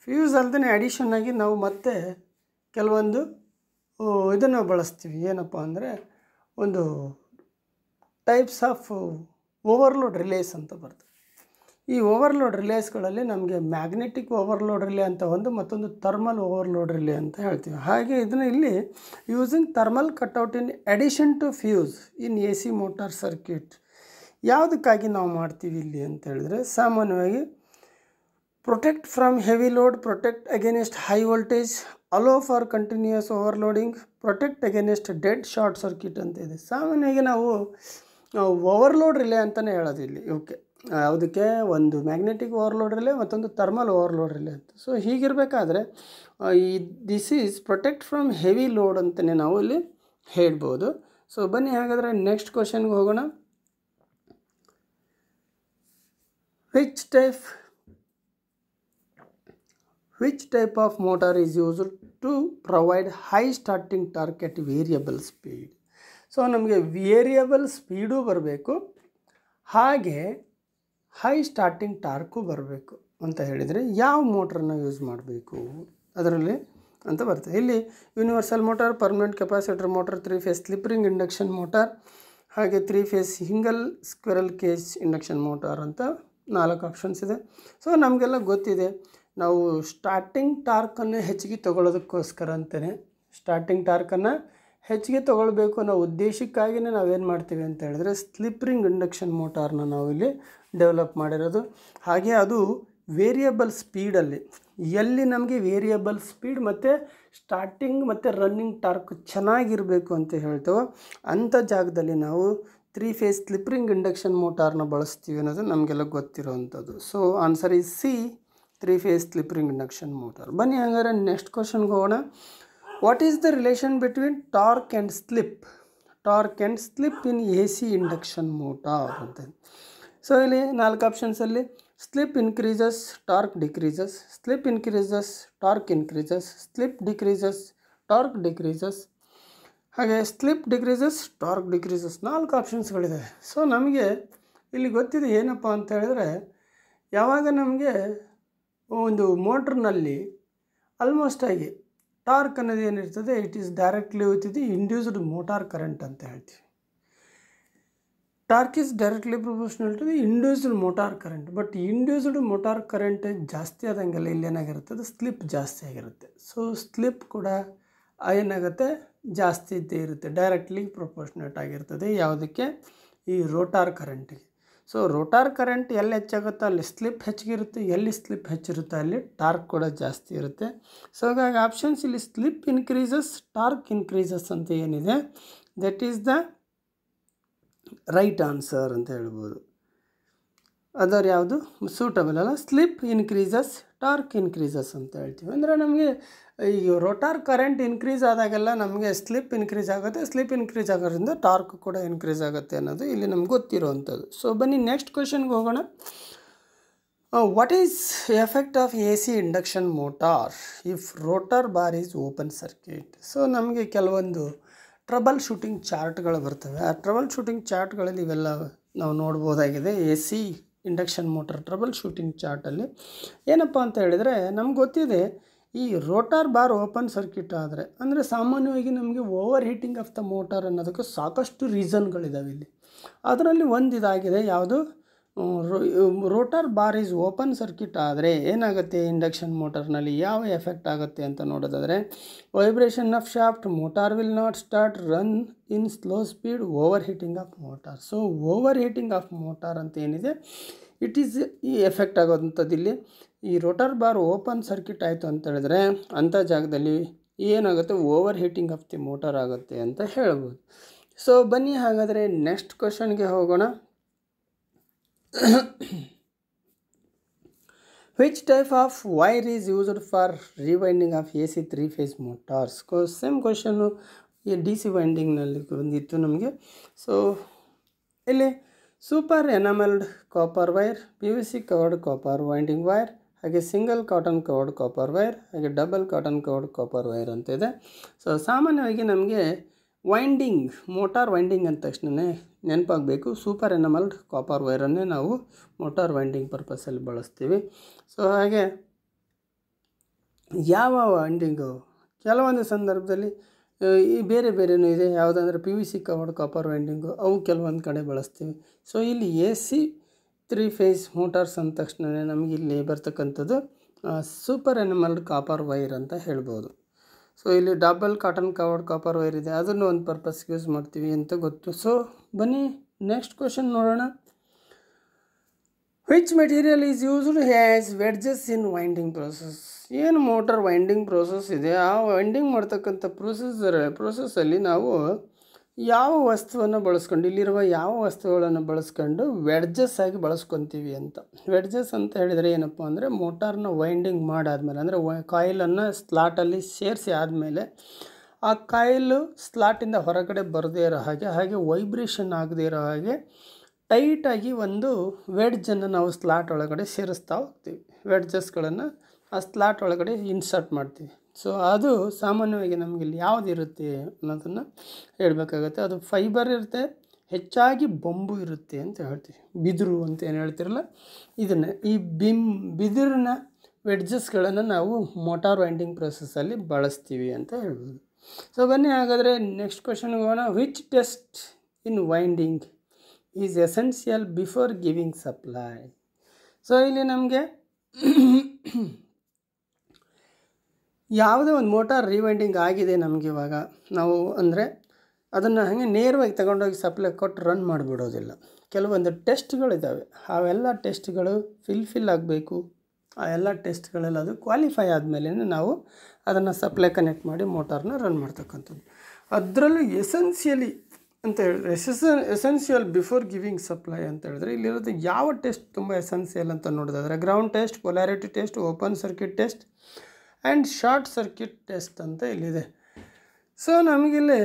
ಫ್ಯೂಸ್ ಅಲ್ಲದೆ ಅಡಿಷನ್ ಆಗಿ ನಾವು ಮತ್ತೆ ಕೆಲವೊಂದು ಇದನ್ನು ಬಳಸ್ತೀವಿ. ಏನಪ್ಪ ಅಂದರೆ ಒಂದು ಟೈಪ್ಸ್ ಆಫ್ ಓವರ್ಲೋಡ್ ರಿಲೇಸ್ ಅಂತ ಬರ್ತದೆ. ಈ ಓವರ್ಲೋಡ್ ರಿಲೇಸ್ಗಳಲ್ಲಿ ನಮಗೆ ಮ್ಯಾಗ್ನೆಟಿಕ್ ಓವರ್ಲೋಡ್ ರಿಲೇ ಅಂತ ಒಂದು, ಮತ್ತೊಂದು ಥರ್ಮಲ್ ಓವರ್ಲೋಡ್ ರಿಲೇ ಅಂತ ಹೇಳ್ತೀವಿ. ಹಾಗೆ ಇದನ್ನು ಇಲ್ಲಿ using thermal cutout in addition to fuse in AC motor circuit ಯಾವುದಕ್ಕಾಗಿ ನಾವು ಮಾಡ್ತೀವಿ ಇಲ್ಲಿ ಅಂತ ಹೇಳಿದ್ರೆ, ಸಾಮಾನ್ಯವಾಗಿ protect from heavy load, protect against high voltage, allow for continuous overloading, protect against dead short circuit ಅಂತ ಇದೆ. ಸಾಮಾನ್ಯವಾಗಿ ನಾವು ಓವರ್ಲೋಡ್ ರಿಲೇ ಅಂತಲೇ ಹೇಳೋದು ಇಲ್ಲಿ. ಓಕೆ, ಯಾವುದಕ್ಕೆ ಒಂದು ಮ್ಯಾಗ್ನೆಟಿಕ್ ಓವರ್ಲೋಡ್ ರಿಲೇ, ಮತ್ತೊಂದು ಥರ್ಮಲ್ ಓವರ್ಲೋಡ್ ರಿಲೇ ಅಂತ. ಸೊ ಹೀಗಿರಬೇಕಾದ್ರೆ this is protect from heavy load ಅಂತಲೇ ನಾವು ಇಲ್ಲಿ ಹೇಳ್ಬೋದು. ಸೊ ಬನ್ನಿ ಹಾಗಾದರೆ ನೆಕ್ಸ್ಟ್ ಕ್ವಶನ್ಗೆ ಹೋಗೋಣ. Which type of motor is used to provide high starting torque at variable speed? So ನಮಗೆ ವೇರಿಯಬಲ್ ಸ್ಪೀಡು ಬರಬೇಕು, ಹಾಗೆ ಹೈ ಸ್ಟಾರ್ಟಿಂಗ್ ಟಾರ್ಕು ಬರಬೇಕು ಅಂತ ಹೇಳಿದರೆ ಯಾವ ಮೋಟ್ರನ್ನ ಯೂಸ್ ಮಾಡಬೇಕು ಅದರಲ್ಲಿ ಅಂತ ಬರ್ತದೆ. ಇಲ್ಲಿ universal motor, permanent capacitor motor, 3 phase slip ring induction motor, ಹಾಗೆ 3 phase single squirrel cage induction motor ಅಂತ 4 ಆಪ್ಷನ್ಸ್ ಇದೆ. ಸೊ ನಮಗೆಲ್ಲ ಗೊತ್ತಿದೆ, ನಾವು ಸ್ಟಾರ್ಟಿಂಗ್ ಟಾರ್ಕನ್ನು ಹೆಚ್ಚಿಗೆ ತೊಗೊಳ್ಳೋದಕ್ಕೋಸ್ಕರ ಅಂತಲೇ, ಸ್ಟಾರ್ಟಿಂಗ್ ಟಾರ್ಕನ್ನು ಹೆಚ್ಚಿಗೆ ತೊಗೊಳ್ಬೇಕು ಅನ್ನೋ ಉದ್ದೇಶಕ್ಕಾಗಿಯೇ ನಾವೇನು ಮಾಡ್ತೀವಿ ಅಂತ ಹೇಳಿದ್ರೆ ಸ್ಲಿಪ್ ರಿಂಗ್ ಇಂಡಕ್ಷನ್ ಮೋಟಾರ್ನ ನಾವು ಇಲ್ಲಿ ಡೆವಲಪ್ ಮಾಡಿರೋದು. ಹಾಗೆ ಅದು ವೇರಿಯಬಲ್ ಸ್ಪೀಡಲ್ಲಿ, ಎಲ್ಲಿ ನಮಗೆ ವೇರಿಯಬಲ್ ಸ್ಪೀಡ್ ಮತ್ತು ಸ್ಟಾರ್ಟಿಂಗ್ ಮತ್ತು ರನ್ನಿಂಗ್ ಟಾರ್ಕ್ ಚೆನ್ನಾಗಿರಬೇಕು ಅಂತ ಹೇಳ್ತೇವೆ ಅಂಥ ಜಾಗದಲ್ಲಿ ನಾವು 3 ಫೇಸ್ ಸ್ಲಿಪ್ ರಿಂಗ್ ಇಂಡಕ್ಷನ್ ಮೋಟಾರ್ನ ಬಳಸ್ತೀವಿ ಅನ್ನೋದು ನಮಗೆಲ್ಲ ಗೊತ್ತಿರೋವಂಥದ್ದು. So answer is C, 3 phase slip ring induction motor. ಬನ್ನಿ ಹಾಗಾದ್ರೆ ನೆಕ್ಸ್ಟ್ ಕ್ವಶನ್ಗೆ ಹೋಗೋಣ. What is the relation between torque and slip in AC induction motor ಅಂತ. ಸೊ ಇಲ್ಲಿ 4 ಆಪ್ಷನ್ಸಲ್ಲಿ slip increases, torque decreases, slip increases, torque increases, slip decreases, torque decreases, ಹಾಗೆ slip decreases, torque decreases, 4 ಆಪ್ಷನ್ಸ್ಗಳಿದೆ. So ನಮಗೆ ಇಲ್ಲಿ ಗೊತ್ತಿದೆ ಏನಪ್ಪ ಅಂತ ಹೇಳಿದ್ರೆ, ಯಾವಾಗ ನಮಗೆ ಒಂದು ಮೋಟ್ರ್ನಲ್ಲಿ ಆಲ್ಮೋಸ್ಟ್ ಆಗಿ ಟಾರ್ಕ್ ಅನ್ನೋದು ಏನಿರ್ತದೆ, it is directly with the induced motor current ಅಂತ ಹೇಳ್ತೀವಿ. Torque is directly proportional to the induced motor current. But induced motor current ಜಾಸ್ತಿ ಆದಂಗೆಲ್ಲ ಇಲ್ಲಿ ಏನಾಗಿರುತ್ತೆ, ಸ್ಲಿಪ್ ಜಾಸ್ತಿ ಆಗಿರುತ್ತೆ. ಸೊ ಸ್ಲಿಪ್ ಕೂಡ ಏನಾಗುತ್ತೆ, ಜಾಸ್ತಿ ಇದ್ದೇ ಇರುತ್ತೆ, ಡೈರೆಕ್ಟ್ಲಿ ಪ್ರೊಪೋರ್ಷನೇಟ್ ಆಗಿರ್ತದೆ ಯಾವುದಕ್ಕೆ, ಈ ರೋಟಾರ್ ಕರೆಂಟಿಗೆ. ಸೊ ರೋಟಾರ್ ಕರೆಂಟ್ ಎಲ್ಲಿ ಹೆಚ್ಚಾಗುತ್ತೋ ಅಲ್ಲಿ ಸ್ಲಿಪ್ ಹೆಚ್ಚಿಗಿರುತ್ತೆ, ಎಲ್ಲಿ ಸ್ಲಿಪ್ ಹೆಚ್ಚಿರುತ್ತೆ ಅಲ್ಲಿ ಟಾರ್ಕ್ ಕೂಡ ಜಾಸ್ತಿ ಇರುತ್ತೆ. ಸೊ ಹಾಗಾಗಿ ಆಪ್ಷನ್ಸ್ ಇಲ್ಲಿ ಸ್ಲಿಪ್ ಇನ್ಕ್ರೀಸಸ್, ಟಾರ್ಕ್ ಇನ್ಕ್ರೀಸಸ್ ಅಂತ ಏನಿದೆ that is the right answer ಅಂತ ಹೇಳ್ಬೋದು. ಅದರ ಯಾವುದು ಸೂಟಬಲ್ ಅಲ್ಲ, ಸ್ಲಿಪ್ ಇನ್ಕ್ರೀಸಸ್, ಟಾರ್ಕ್ ಇನ್ಕ್ರೀಸಸ್ ಅಂತ ಹೇಳ್ತೀವಿ. ಅಂದರೆ ನಮಗೆ ಈ ರೋಟಾರ್ ಕರೆಂಟ್ ಇನ್ಕ್ರೀಸ್ ಆದಾಗೆಲ್ಲ ನಮಗೆ ಸ್ಲಿಪ್ ಇನ್ಕ್ರೀಸ್ ಆಗುತ್ತೆ, ಸ್ಲಿಪ್ ಇನ್ಕ್ರೀಸ್ ಆಗೋದ್ರಿಂದ ಟಾರ್ಕ್ ಕೂಡ ಇನ್ಕ್ರೀಸ್ ಆಗುತ್ತೆ ಅನ್ನೋದು ಇಲ್ಲಿ ನಮ್ಗೆ ಗೊತ್ತಿರೋವಂಥದ್ದು. ಸೊ ಬನ್ನಿ ನೆಕ್ಸ್ಟ್ ಕ್ವೆಶನ್ಗೆ ಹೋಗೋಣ. What is effect of A C induction motor if rotor bar is open circuit? So ನಮಗೆ ಕೆಲವೊಂದು ಟ್ರಬಲ್ ಶೂಟಿಂಗ್ ಚಾರ್ಟ್ಗಳು ಬರ್ತವೆ. ಆ ಟ್ರಬಲ್ ಶೂಟಿಂಗ್ ಚಾರ್ಟ್ಗಳಲ್ಲಿ ಇವೆಲ್ಲ ನಾವು ನೋಡ್ಬೋದಾಗಿದೆ. A C induction motor trouble shooting ಚಾರ್ಟಲ್ಲಿ ಏನಪ್ಪ ಅಂತ ಹೇಳಿದರೆ, ನಮ್ಗೆ ಗೊತ್ತಿದೆ ಈ ರೋಟಾರ್ ಬಾರ್ ಓಪನ್ ಸರ್ಕ್ಯೂಟ್ ಆದರೆ ಅಂದರೆ ಸಾಮಾನ್ಯವಾಗಿ ನಮಗೆ over heating of the motor ಅನ್ನೋದಕ್ಕೆ ಸಾಕಷ್ಟು ರೀಸನ್ಗಳಿದ್ದಾವೆ. ಇಲ್ಲಿ ಅದರಲ್ಲಿ ಒಂದು ಇದಾಗಿದೆ ಯಾವುದು, rotor bar is open circuit ಆದರೆ ಏನಾಗುತ್ತೆ ಇಂಡಕ್ಷನ್ ಮೋಟರ್ನಲ್ಲಿ ಯಾವ ಎಫೆಕ್ಟ್ ಆಗುತ್ತೆ ಅಂತ ನೋಡೋದಾದರೆ, vibration of shaft, motor will not start, run in slow speed, over heating of motor. So over heating of motor ಅಂತ ಏನಿದೆ ಇಟ್ ಈಸ್ ಈ ಎಫೆಕ್ಟ್ ಆಗೋವಂಥದ್ದು. ಇಲ್ಲಿ ಈ ರೋಟಾರ್ ಬಾರ್ ಓಪನ್ ಸರ್ಕ್ಯೂಟ್ ಆಯಿತು ಅಂತ ಹೇಳಿದ್ರೆ ಅಂಥ ಜಾಗದಲ್ಲಿ ಏನಾಗುತ್ತೆ, over heating of the motor ಆಗುತ್ತೆ ಅಂತ ಹೇಳ್ಬೋದು. ಸೊ ಬನ್ನಿ ಹಾಗಾದರೆ ನೆಕ್ಸ್ಟ್ ಕ್ವೆಶನ್ಗೆ ಹೋಗೋಣ. Which type of wire is used for rewinding of AC 3-phase motors? Same question ಈ ಡಿ ಸಿ ವೈಂಡಿಂಗ್ನಲ್ಲಿ ಬಂದಿತ್ತು ನಮಗೆ. ಸೊ ಇಲ್ಲಿ super enamelled copper wire, P V C covered copper winding wire, ಹಾಗೆ single cotton covered copper wire, ಹಾಗೆ double cotton covered copper wire ಅಂತ ಇದೆ. So ಸಾಮಾನ್ಯವಾಗಿ ನಮಗೆ ವೈಂಡಿಂಗ್, ಮೋಟಾರ್ ವೈಂಡಿಂಗ್ ಅಂದ ತಕ್ಷಣ ನೆನಪಾಗಬೇಕು ಸೂಪರ್ ಎನಾಮಲ್ಡ್ ಕಾಪರ್ ವೈರನ್ನೇ ನಾವು ಮೋಟಾರ್ ವೈಂಡಿಂಗ್ ಪರ್ಪಸಲ್ಲಿ ಬಳಸ್ತೀವಿ. ಸೊ ಹಾಗೆ ಯಾವ ವೈಂಡಿಂಗು ಕೆಲವೊಂದು ಸಂದರ್ಭದಲ್ಲಿ ಈ ಬೇರೆ ಬೇರೆಯೂ ಇದೆ. ಯಾವುದಂದ್ರೆ P V C covered copper winding ಅವು ಕೆಲವೊಂದು ಕಡೆ ಬಳಸ್ತೀವಿ. ಸೊ ಇಲ್ಲಿ ಎ ಸಿ 3 ಫೇಸ್ ಮೋಟಾರ್ಸ್ ಅಂದ ತಕ್ಷಣ ನಮಗೆ ಇಲ್ಲಿ ಬರ್ತಕ್ಕಂಥದ್ದು ಸೂಪರ್ ಎನಾಮಲ್ಡ್ ಕಾಪರ್ ವೈರ್ ಅಂತ ಹೇಳ್ಬೋದು. ಸೊ ಇಲ್ಲಿ double cotton covered copper wire ಇದೆ, ಅದನ್ನು ಒಂದು ಪರ್ಪಸ್ಗೆ ಯೂಸ್ ಮಾಡ್ತೀವಿ ಅಂತ ಗೊತ್ತು. ಸೊ ಬನ್ನಿ ನೆಕ್ಸ್ಟ್ ಕ್ವೆಶನ್ ನೋಡೋಣ. Which material is used has wedges in winding process? ಏನು ಮೋಟಾರ್ ವೈಂಡಿಂಗ್ ಪ್ರೋಸೆಸ್ ಇದೆ ಆ ವೈಂಡಿಂಗ್ ಮಾಡ್ತಕ್ಕಂಥ ಪ್ರೋಸೆಸ್ಸಲ್ಲಿ ನಾವು ಯಾವ ವಸ್ತುವನ್ನು ಬಳಸ್ಕೊಂಡು, ಇಲ್ಲಿರುವ ಯಾವ ವಸ್ತುಗಳನ್ನು ಬಳಸ್ಕೊಂಡು ವೆಡ್ಜಸ್ ಆಗಿ ಬಳಸ್ಕೊತೀವಿ ಅಂತ. ವೆಡ್ಜಸ್ ಅಂತ ಹೇಳಿದರೆ ಏನಪ್ಪ ಅಂದರೆ ಮೋಟಾರ್ನ ವೈಂಡಿಂಗ್ ಮಾಡಾದಮೇಲೆ ಅಂದರೆ ಕಾಯಿಲನ್ನು ಸ್ಲಾಟಲ್ಲಿ ಸೇರಿಸಿ ಆದಮೇಲೆ ಆ ಕಾಯಿಲು ಸ್ಲಾಟಿಂದ ಹೊರಗಡೆ ಬರದೇ ಇರೋ ಹಾಗೆ ವೈಬ್ರೇಷನ್ ಆಗದೇ ಇರೋ ಹಾಗೆ ಟೈಟಾಗಿ ಒಂದು ವೆಡ್ಜನ್ನು ನಾವು ಸ್ಲಾಟ್ ಒಳಗಡೆ ಸೇರಿಸ್ತಾ ಹೋಗ್ತೀವಿ. ವೆಡ್ಜಸ್ಗಳನ್ನು ಆ ಸ್ಲಾಟ್ ಒಳಗಡೆ ಇನ್ಸರ್ಟ್ ಮಾಡ್ತೀವಿ. ಸೊ ಅದು ಸಾಮಾನ್ಯವಾಗಿ ನಮಗೆ ಇಲ್ಲಿ ಯಾವುದಿರುತ್ತೆ ಅನ್ನೋದನ್ನು ಹೇಳಬೇಕಾಗತ್ತೆ. ಅದು ಫೈಬರ್ ಇರುತ್ತೆ, ಹೆಚ್ಚಾಗಿ ಬೊಂಬು ಇರುತ್ತೆ ಅಂತ ಹೇಳ್ತೀವಿ. ಬಿದಿರು ಅಂತ ಏನು ಹೇಳ್ತಿರಲ್ಲ ಇದನ್ನು, ಈ ಬಿದಿರಿನ ವೆಡ್ಜಸ್ಗಳನ್ನು ನಾವು ಮೋಟಾರ್ ವೈಂಡಿಂಗ್ ಪ್ರೊಸೆಸ್ಸಲ್ಲಿ ಬಳಸ್ತೀವಿ ಅಂತ ಹೇಳ್ಬೋದು. ಸೊ ಬನ್ನಿ ಹಾಗಾದರೆ ನೆಕ್ಸ್ಟ್ ಕ್ವೆಶನ್ಗೆ ಹೋಗೋಣ. Which test in winding is essential before giving supply? So ಇಲ್ಲಿ ನಮಗೆ ಯಾವುದೇ ಒಂದು ಮೋಟಾರ್ ರಿವೈಂಡಿಂಗ್ ಆಗಿದೆ ನಮಗೆ ಇವಾಗ ನಾವು ಅಂದರೆ ಅದನ್ನು ಹಾಗೆ ನೇರವಾಗಿ ತಗೊಂಡೋಗಿ ಸಪ್ಲೈ ಕೊಟ್ಟು ರನ್ ಮಾಡಿಬಿಡೋದಿಲ್ಲ. ಕೆಲವೊಂದು ಟೆಸ್ಟ್ಗಳಿದ್ದಾವೆ, ಅವೆಲ್ಲ ಟೆಸ್ಟ್ಗಳು ಫಿಲ್ ಆಗಬೇಕು. ಆ ಎಲ್ಲ ಟೆಸ್ಟ್ಗಳೆಲ್ಲ ಅದು ಕ್ವಾಲಿಫೈ ಆದಮೇಲೆ ನಾವು ಅದನ್ನು ಸಪ್ಲೈ ಕನೆಕ್ಟ್ ಮಾಡಿ ಮೋಟಾರ್ನ ರನ್ ಮಾಡ್ತಕ್ಕಂಥದ್ದು. ಅದರಲ್ಲೂ ಎಸೆನ್ಷಿಯಲಿ ಅಂತ ಹೇಳಿದ್ರೆ ಎಸೆನ್ಷಿಯಲ್ ಬಿಫೋರ್ ಗಿವಿಂಗ್ ಸಪ್ಲೈ ಅಂತ ಹೇಳಿದ್ರೆ ಇಲ್ಲಿರೋದು ಯಾವ ಟೆಸ್ಟ್ ತುಂಬ ಎಸೆನ್ಷಿಯಲ್ ಅಂತ ನೋಡೋದಾದರೆ ground test, polarity test, open circuit test and short circuit test ಅಂತ ಇಲ್ಲಿದೆ. ಸೊ ನಮಗಿಲ್ಲಿ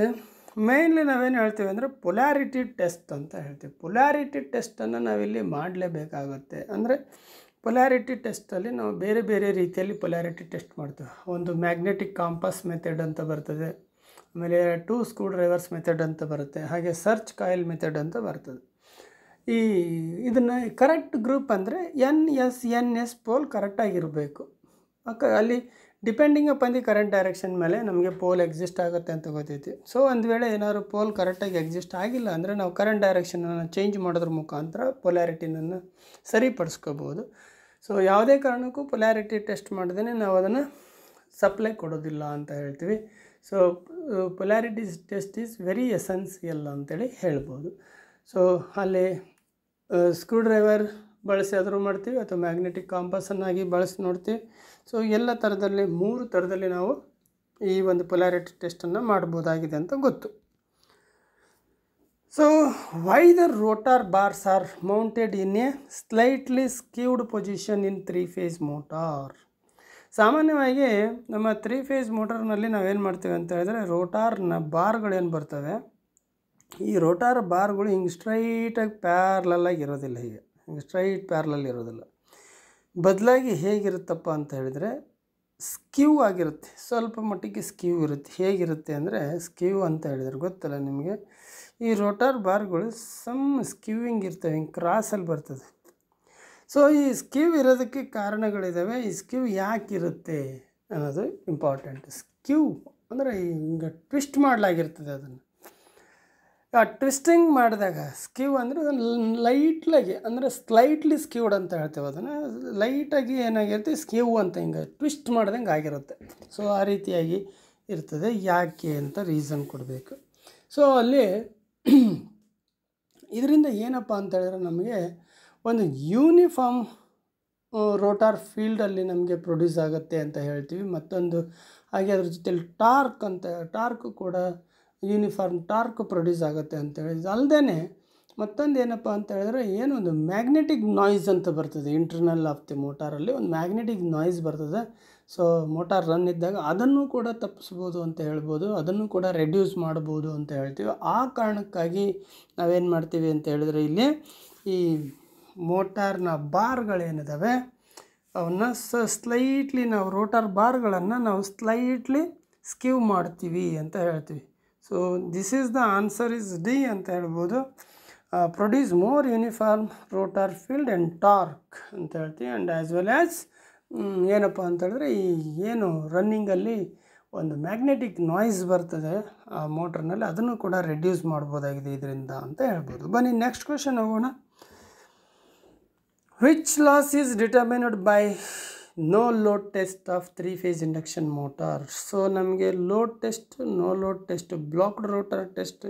ಮೇಯ್ನ್ಲಿ ನಾವೇನು ಹೇಳ್ತೀವಿ ಅಂದರೆ ಪೊಲ್ಯಾರಿಟಿ ಟೆಸ್ಟ್ ಅಂತ ಹೇಳ್ತೀವಿ. ಪೊಲ್ಯಾರಿಟಿ ಟೆಸ್ಟನ್ನು ನಾವಿಲ್ಲಿ ಮಾಡಲೇಬೇಕಾಗುತ್ತೆ. ಅಂದರೆ ಪೊಲ್ಯಾರಿಟಿ ಟೆಸ್ಟಲ್ಲಿ ನಾವು ಬೇರೆ ಬೇರೆ ರೀತಿಯಲ್ಲಿ ಪೊಲ್ಯಾರಿಟಿ ಟೆಸ್ಟ್ ಮಾಡ್ತೀವಿ. ಒಂದು ಮ್ಯಾಗ್ನೆಟಿಕ್ ಕಾಂಪಸ್ ಮೆಥಡ್ ಅಂತ ಬರ್ತದೆ, ಆಮೇಲೆ 2 ಸ್ಕ್ರೂ ಡ್ರೈವರ್ಸ್ ಮೆಥಡ್ ಅಂತ ಬರುತ್ತೆ, ಹಾಗೆ ಸರ್ಚ್ ಕಾಯಿಲ್ ಮೆಥಡ್ ಅಂತ ಬರ್ತದೆ. ಇದನ್ನು ಕರೆಕ್ಟ್ ಗ್ರೂಪ್ ಅಂದರೆ NS ಪೋಲ್ ಕರೆಕ್ಟಾಗಿರಬೇಕು. ಅಲ್ಲಿ depending upon the current direction ಮೇಲೆ ನಮಗೆ ಪೋಲ್ ಎಕ್ಸಿಸ್ಟ್ ಆಗುತ್ತೆ ಅಂತ ಗೊತ್ತೈತಿ. ಸೊ ಒಂದು ವೇಳೆ ಏನಾದ್ರು ಪೋಲ್ ಕರೆಕ್ಟಾಗಿ ಎಕ್ಸಿಸ್ಟ್ ಆಗಿಲ್ಲ ಅಂದರೆ ನಾವು ಕರೆಂಟ್ ಡೈರೆಕ್ಷನನ್ನು ಚೇಂಜ್ ಮಾಡೋದ್ರ ಮುಖಾಂತರ ಪೊಲ್ಯಾರಿಟಿನನ್ನು ಸರಿಪಡಿಸ್ಕೋಬೋದು. ಸೊ ಯಾವುದೇ ಕಾರಣಕ್ಕೂ ಪೊಲ್ಯಾರಿಟಿ ಟೆಸ್ಟ್ ಮಾಡ್ದೇ ನಾವು ಅದನ್ನು ಸಪ್ಲೈ ಕೊಡೋದಿಲ್ಲ ಅಂತ ಹೇಳ್ತೀವಿ. So polarity test is very essential ಅಂತೇಳಿ ಹೇಳ್ಬೋದು. ಸೊ ಅಲ್ಲಿ ಸ್ಕ್ರೂ ಡ್ರೈವರ್ ಬಳಸಿ ಆದರೂ ಮಾಡ್ತೀವಿ ಅಥವಾ ಮ್ಯಾಗ್ನೆಟಿಕ್ ಕಾಂಪಸನ್ನಾಗಿ ಬಳಸಿ ನೋಡ್ತೀವಿ. ಸೊ ಎಲ್ಲ ಥರದಲ್ಲಿ 3 ಥರದಲ್ಲಿ ನಾವು ಈ ಒಂದು ಪೊಲಾರಿಟಿ ಟೆಸ್ಟನ್ನು ಮಾಡ್ಬೋದಾಗಿದೆ ಅಂತ ಗೊತ್ತು. So why the rotor bars are mounted in a slightly skewed position in 3 phase motor. ಸಾಮಾನ್ಯವಾಗಿ ನಮ್ಮ 3 ಫೇಸ್ ಮೋಟಾರ್ನಲ್ಲಿ ನಾವೇನು ಮಾಡ್ತೀವಿ ಅಂತ ಹೇಳಿದ್ರೆ, ರೋಟಾರ್ನ ಬಾರ್ಗಳೇನು ಬರ್ತವೆ, ಈ ರೋಟಾರ್ ಬಾರ್ಗಳು ಹಿಂಗೆ ಸ್ಟ್ರೈಟಾಗಿ ಪ್ಯಾರ್ಲಲ್ಲಾಗಿ ಇರೋದಿಲ್ಲ. ಹಿಂಗೆ ಸ್ಟ್ರೈಟ್ ಪ್ಯಾರ್ಲಲ್ ಇರೋದಿಲ್ಲ. ಬದಲಾಗಿ ಹೇಗಿರುತ್ತಪ್ಪ ಅಂತ ಹೇಳಿದರೆ ಸ್ಕ್ಯೂ ಆಗಿರುತ್ತೆ, ಸ್ವಲ್ಪ ಮಟ್ಟಿಗೆ ಸ್ಕ್ಯೂ ಇರುತ್ತೆ. ಹೇಗಿರುತ್ತೆ ಅಂದರೆ, ಸ್ಕ್ಯೂ ಅಂತ ಹೇಳಿದರೆ ಗೊತ್ತಲ್ಲ ನಿಮಗೆ, ಈ ರೋಟಾರ್ ಬಾರ್ಗಳು ಸಮ್ ಸ್ಕ್ಯೂವಿಂಗ್ ಇರ್ತವೆ, ಹಿಂಗೆ ಕ್ರಾಸಲ್ಲಿ ಬರ್ತದೆ. ಸೊ ಈ ಸ್ಕ್ಯೂ ಇರೋದಕ್ಕೆ ಕಾರಣಗಳಿದ್ದಾವೆ. ಈ ಸ್ಕ್ಯೂ ಯಾಕಿರುತ್ತೆ ಅನ್ನೋದು ಇಂಪಾರ್ಟೆಂಟ್. ಸ್ಕ್ಯೂ ಅಂದರೆ ಹಿಂಗೆ ಟ್ವಿಸ್ಟ್ ಮಾಡಲಾಗಿರ್ತದೆ. ಅದನ್ನು ಆ ಟ್ವಿಸ್ಟಿಂಗ್ ಮಾಡಿದಾಗ ಸ್ಕ್ಯೂ ಅಂದರೆ ಲೈಟ್ಲಾಗಿ ಅಂದರೆ ಸ್ಲೈಟ್ಲಿ ಸ್ಕ್ಯೂಡ್ ಅಂತ ಹೇಳ್ತೇವೆ. ಅದನ್ನು ಲೈಟಾಗಿ ಏನಾಗಿರುತ್ತೆ, ಸ್ಕ್ಯೂ ಅಂತ ಹಿಂಗೆ ಟ್ವಿಸ್ಟ್ ಮಾಡ್ದಂಗೆ ಆಗಿರುತ್ತೆ. ಸೊ ಆ ರೀತಿಯಾಗಿ ಇರ್ತದೆ. ಯಾಕೆ ಅಂತ ರೀಸನ್ ಕೊಡಬೇಕು. ಸೊ ಅಲ್ಲಿ ಇದರಿಂದ ಏನಪ್ಪ ಅಂತ ಹೇಳಿದ್ರೆ ನಮಗೆ ಒಂದು ಯೂನಿಫಾರ್ಮ್ ರೋಟಾರ್ ಫೀಲ್ಡಲ್ಲಿ ನಮಗೆ ಪ್ರೊಡ್ಯೂಸ್ ಆಗುತ್ತೆ ಅಂತ ಹೇಳ್ತೀವಿ. ಮತ್ತೊಂದು ಹಾಗೆ ಅದ್ರ ಜೊತೆಲಿ ಟಾರ್ಕ್ ಕೂಡ ಯೂನಿಫಾರ್ಮ್ ಟಾರ್ಕ್ ಪ್ರೊಡ್ಯೂಸ್ ಆಗುತ್ತೆ ಅಂತೇಳಿ. ಅಲ್ಲದೆ ಮತ್ತೊಂದು ಏನಪ್ಪ ಅಂತ ಹೇಳಿದ್ರೆ, ಏನೊಂದು ಮ್ಯಾಗ್ನೆಟಿಕ್ ನಾಯ್ಸ್ ಅಂತ ಬರ್ತದೆ ಇಂಟರ್ನಲ್ ಆಫ್ ದಿ ಮೋಟಾರಲ್ಲಿ. ಒಂದು ಮ್ಯಾಗ್ನೆಟಿಕ್ ನಾಯ್ಸ್ ಬರ್ತದೆ. ಸೊ ಮೋಟಾರ್ ರನ್ ಇದ್ದಾಗ ಅದನ್ನು ಕೂಡ ತಪ್ಪಿಸ್ಬೋದು ಅಂತ ಹೇಳ್ಬೋದು, ಅದನ್ನು ಕೂಡ ರೆಡ್ಯೂಸ್ ಮಾಡ್ಬೋದು ಅಂತ ಹೇಳ್ತೀವಿ. ಆ ಕಾರಣಕ್ಕಾಗಿ ನಾವೇನು ಮಾಡ್ತೀವಿ ಅಂತ ಹೇಳಿದ್ರೆ, ಇಲ್ಲಿ ಈ ಮೋಟಾರ್ನ ಬಾರ್ಗಳೇನಿದ್ದಾವೆ ಅವನ್ನ ಸ್ಲೈಟ್ಲಿ ನಾವು ರೋಟಾರ್ ಬಾರ್ಗಳನ್ನು ನಾವು ಸ್ಲೈಟ್ಲಿ ಸ್ಕ್ಯೂ ಮಾಡ್ತೀವಿ ಅಂತ ಹೇಳ್ತೀವಿ. So this is the answer is D ಅಂತ ಹೇಳ್ಬೋದು. Produce more uniform rotor field and torque ಅಂತ ಹೇಳ್ತೀವಿ. ಆ್ಯಂಡ್ ಆ್ಯಸ್ ವೆಲ್ ಆ್ಯಸ್ ಏನಪ್ಪ ಅಂತ ಹೇಳಿದ್ರೆ, ಈ ಏನು ರನ್ನಿಂಗಲ್ಲಿ ಒಂದು ಮ್ಯಾಗ್ನೆಟಿಕ್ ನಾಯ್ಸ್ ಬರ್ತದೆ ಆ ಮೋಟ್ರ್ನಲ್ಲಿ, ಅದನ್ನು ಕೂಡ ರೆಡ್ಯೂಸ್ ಮಾಡ್ಬೋದಾಗಿದೆ ಇದರಿಂದ ಅಂತ ಹೇಳ್ಬೋದು. ಬನ್ನಿ ನೆಕ್ಸ್ಟ್ ಕ್ವೆಶನ್ ಹೋಗೋಣ. Which loss is determined by no load test of 3 phase induction motor. So ನಮಗೆ load test, no load test, blocked rotor test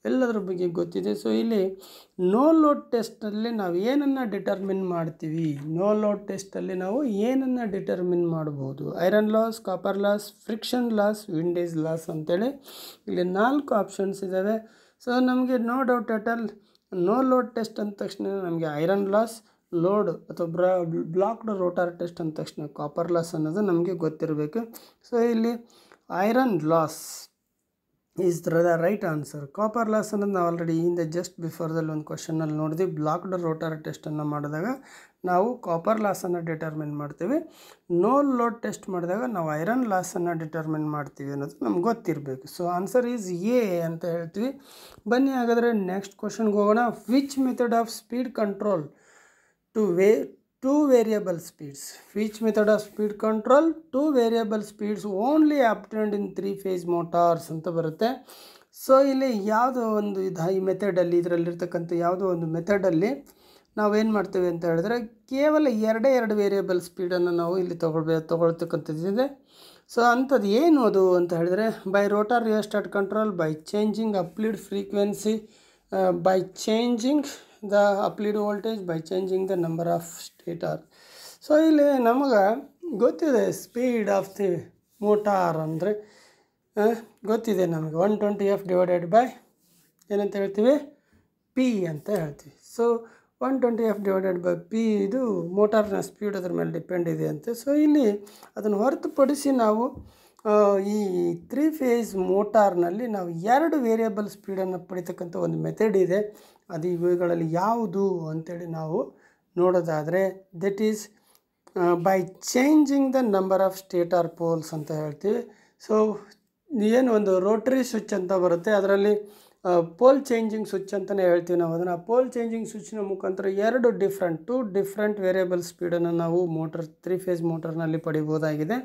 ಎಲ್ಲದರ ಬಗ್ಗೆ ಗೊತ್ತಿದೆ. ಸೊ ಇಲ್ಲಿ ನೋ ಲೋಡ್ ಟೆಸ್ಟಲ್ಲಿ ನಾವು ಏನನ್ನು ಡಿಟರ್ಮಿನ್ ಮಾಡ್ತೀವಿ, ನೋ ಲೋಡ್ ಟೆಸ್ಟಲ್ಲಿ ನಾವು ಏನನ್ನು ಡಿಟರ್ಮಿನ್ ಮಾಡ್ಬೋದು? Iron loss, copper loss, friction loss, windage loss ಅಂತೇಳಿ ಇಲ್ಲಿ 4 ಆಪ್ಷನ್ಸ್ ಇದ್ದಾವೆ. ಸೊ ನಮಗೆ no doubt Atal no load test ಅಂದ ತಕ್ಷಣ ನಮಗೆ ಐರನ್ ಲಾಸ್, ಲೋಡ್ ಅಥವಾ ಬ್ಲಾಕ್ಡ್ ರೋಟಾರ್ ಟೆಸ್ಟ್ ಅಂದ ತಕ್ಷಣ ಕಾಪರ್ ಲಾಸ್ ಅನ್ನೋದು ನಮಗೆ ಗೊತ್ತಿರಬೇಕು. ಸೊ ಇಲ್ಲಿ iron loss is the right answer. Copper loss ಅನ್ನೋದು ನಾವು ಆಲ್ರೆಡಿ ಹಿಂದೆ ಜಸ್ಟ್ ಬಿಫೋರ್ದಲ್ಲಿ ಒಂದು ಕ್ವಶನಲ್ಲಿ ನೋಡಿದ್ವಿ. ಬ್ಲಾಕ್ಡ್ ರೋಟಾರ್ ಟೆಸ್ಟನ್ನು ಮಾಡಿದಾಗ ನಾವು ಕಾಪರ್ ಲಾಸನ್ನು ಡಿಟರ್ಮಿನ್ ಮಾಡ್ತೀವಿ. ನೋ ಲೋಡ್ ಟೆಸ್ಟ್ ಮಾಡಿದಾಗ ನಾವು ಐರನ್ ಲಾಸನ್ನು ಡಿಟರ್ಮಿನ್ ಮಾಡ್ತೀವಿ ಅನ್ನೋದು ನಮ್ಗೆ ಗೊತ್ತಿರಬೇಕು. ಸೊ ಆನ್ಸರ್ ಈಸ್ ಎ ಅಂತ ಹೇಳ್ತೀವಿ. ಬನ್ನಿ ಹಾಗಾದರೆ ನೆಕ್ಸ್ಟ್ ಕ್ವಶನ್ಗೆ ಹೋಗೋಣ. Which method of speed control two variable speeds. Which method of speed control 2 variable speeds only obtained in 3 phase motors ಅಂತ ಬರುತ್ತೆ. ಸೊ ಇಲ್ಲಿ ಯಾವುದೋ ಒಂದು ಈ ಮೆಥಡಲ್ಲಿ, ಇದರಲ್ಲಿರ್ತಕ್ಕಂಥ ಯಾವುದೋ ಒಂದು ಮೆಥಡಲ್ಲಿ ನಾವೇನು ಮಾಡ್ತೇವೆ ಅಂತ ಹೇಳಿದ್ರೆ, ಕೇವಲ 2 ವೇರಿಯಬಲ್ ಸ್ಪೀಡನ್ನು ನಾವು ಇಲ್ಲಿ ತೊಗೊಳ್ತಕ್ಕಂಥದ್ದಿದೆ. ಸೊ ಅಂಥದ್ದು ಏನು ಅದು ಅಂತ ಹೇಳಿದ್ರೆ, by rotor rheostat control, by changing applied frequency, by changing the applied voltage, by changing the number of stator. So ಇಲ್ಲಿ ನಮಗೆ ಗೊತ್ತಿದೆ ಸ್ಪೀಡ್ ಆಫ್ ದಿ ಮೋಟಾರ್ ಅಂದರೆ ಗೊತ್ತಿದೆ ನಮಗೆ 120F ಡಿವೈಡೆಡ್ ಬೈ ಏನಂತ ಹೇಳ್ತೀವಿ, ಪಿ ಅಂತ ಹೇಳ್ತೀವಿ. So 120F divided by P ಇದು ಮೋಟಾರ್ನ ಸ್ಪೀಡ್ ಅದ್ರ ಮೇಲೆ ಡಿಪೆಂಡ್ ಇದೆ ಅಂತೆ. ಸೊ ಇಲ್ಲಿ ಅದನ್ನು ಹೊರತುಪಡಿಸಿ ನಾವು ಈ 3 ಫೇಸ್ ಮೋಟಾರ್ನಲ್ಲಿ ನಾವು 2 ವೇರಿಯಬಲ್ ಸ್ಪೀಡನ್ನು ಪಡಿತಕ್ಕಂಥ ಒಂದು ಮೆಥಡ್ ಇದೆ. ಅದು ಇವುಗಳಲ್ಲಿ ಯಾವುದು ಅಂತೇಳಿ ನಾವು ನೋಡೋದಾದರೆ, that is by changing the number of stator poles ಅಂತ ಹೇಳ್ತೀವಿ. ಸೊ ಏನು ಒಂದು ರೋಟರಿ ಸ್ವಿಚ್ ಅಂತ ಬರುತ್ತೆ, ಅದರಲ್ಲಿ ಪೋಲ್ ಚೇಂಜಿಂಗ್ ಸ್ವಿಚ್ ಅಂತಲೇ ಹೇಳ್ತೀವಿ ನಾವು ಅದನ್ನು. ಪೋಲ್ ಚೇಂಜಿಂಗ್ ಸ್ವಿಚ್ನ ಮುಖಾಂತರ 2 ಡಿಫ್ರೆಂಟ್ ವೇರಿಯಬಲ್ ಸ್ಪೀಡನ್ನು ನಾವು 3 ಫೇಸ್ ಮೋಟರ್ನಲ್ಲಿ ಪಡಿಬೋದಾಗಿದೆ.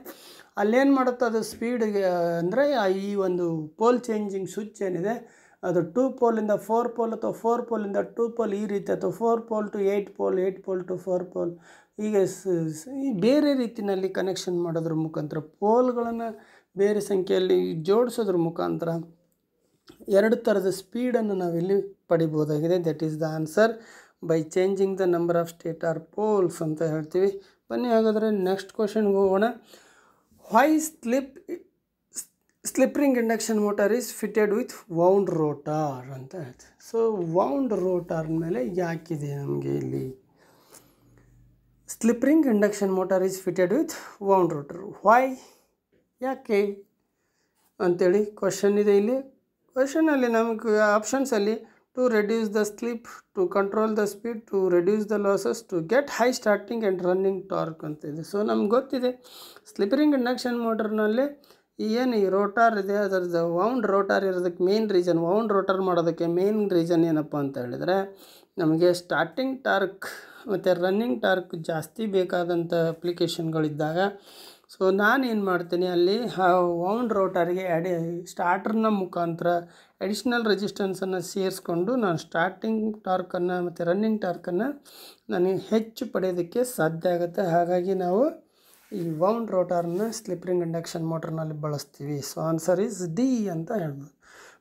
ಅಲ್ಲೇನು ಮಾಡುತ್ತೆ ಅದು ಸ್ಪೀಡ್ಗೆ ಅಂದರೆ, ಈ ಒಂದು ಪೋಲ್ ಚೇಂಜಿಂಗ್ ಸ್ವಿಚ್ ಏನಿದೆ ಅದು 2 ಪೋಲಿಂದ 4 ಪೋಲ್ ಅಥವಾ 4 ಪೋಲಿಂದ 2 ಪೋಲ್ ಈ ರೀತಿ, ಅಥವಾ 4 pole to 8 pole, 8 pole to 4 pole, ಹೀಗೆ ಬೇರೆ ರೀತಿಯಲ್ಲಿ ಕನೆಕ್ಷನ್ ಮಾಡೋದ್ರ ಮುಖಾಂತರ, ಪೋಲ್ಗಳನ್ನು ಬೇರೆ ಸಂಖ್ಯೆಯಲ್ಲಿ ಜೋಡಿಸೋದ್ರ ಮುಖಾಂತರ 2 ಥರದ ಸ್ಪೀಡನ್ನು ನಾವಿಲ್ಲಿ ಪಡಿಬೋದಾಗಿದೆ. That is the answer. By changing the number of stator poles ಅಂತ ಹೇಳ್ತೀವಿ. ಬನ್ನಿ ಹಾಗಾದರೆ ನೆಕ್ಸ್ಟ್ ಕ್ವಶನ್ಗೆ ಹೋಗೋಣ. Why slip ring induction motor is fitted with wound rotor ಅಂತ ಹೇಳ್ತೀವಿ. ಸೊ ವೌಂಡ್ ರೋಟಾರ್ ಮೇಲೆ ಯಾಕಿದೆ ನಮಗೆ ಇಲ್ಲಿ slip ring induction motor is fitted with wound rotor, why, ಯಾಕೆ ಅಂಥೇಳಿ ಕ್ವಶನ್ ಇದೆ. ಇಲ್ಲಿ ಕ್ವಶನಲ್ಲಿ ನಮಗೆ ಆಪ್ಷನ್ಸಲ್ಲಿ to reduce the slip, to control the speed, to reduce the losses, to get high starting and running torque ಅಂತ ಇದೆ. ಸೊ ನಮ್ಗೆ ಗೊತ್ತಿದೆ ಸ್ಲಿಪ್ ರಿಂಗ್ ಇಂಡಕ್ಷನ್ ಮೋಟರ್ನಲ್ಲಿ ಏನು ಈ ರೋಟಾರ್ ಇದೆ ಅದರದ್ದು ವೌಂಡ್ ರೋಟಾರ್ ಇರೋದಕ್ಕೆ ಮೇನ್ ರೀಸನ್, ವೌಂಡ್ ರೋಟಾರ್ ಮಾಡೋದಕ್ಕೆ ಮೇನ್ ರೀಸನ್ ಏನಪ್ಪ ಅಂತ ಹೇಳಿದರೆ ನಮಗೆ ಸ್ಟಾರ್ಟಿಂಗ್ ಟಾರ್ಕ್ ಮತ್ತು ರನ್ನಿಂಗ್ ಟಾರ್ಕ್ ಜಾಸ್ತಿ ಬೇಕಾದಂಥ ಅಪ್ಲಿಕೇಶನ್ಗಳಿದ್ದಾಗ ಸೊ ನಾನೇನು ಮಾಡ್ತೀನಿ ಅಲ್ಲಿ ವೌಂಡ್ ರೋಟಾರಿಗೆ ಸ್ಟಾರ್ಟರ್ನ ಮುಖಾಂತರ ಅಡಿಷ್ನಲ್ ರೆಸಿಸ್ಟೆನ್ಸನ್ನು ಸೇರಿಸ್ಕೊಂಡು ನಾನು ಸ್ಟಾರ್ಟಿಂಗ್ ಟಾರ್ಕನ್ನು ಮತ್ತು ರನ್ನಿಂಗ್ ಟಾರ್ಕನ್ನು ನನಗೆ ಹೆಚ್ಚು ಪಡೆಯೋದಕ್ಕೆ ಸಾಧ್ಯ ಆಗುತ್ತೆ. ಹಾಗಾಗಿ ನಾವು ಈ ವೌಂಡ್ ರೋಟಾರನ್ನ ಸ್ಲಿಪ್ ರಿಂಗ್ ಇಂಡಕ್ಷನ್ ಮೋಟರ್ನಲ್ಲಿ ಬಳಸ್ತೀವಿ. ಸೊ ಆನ್ಸರ್ ಈಸ್ ಡಿ ಅಂತ ಹೇಳ್ಬೋದು.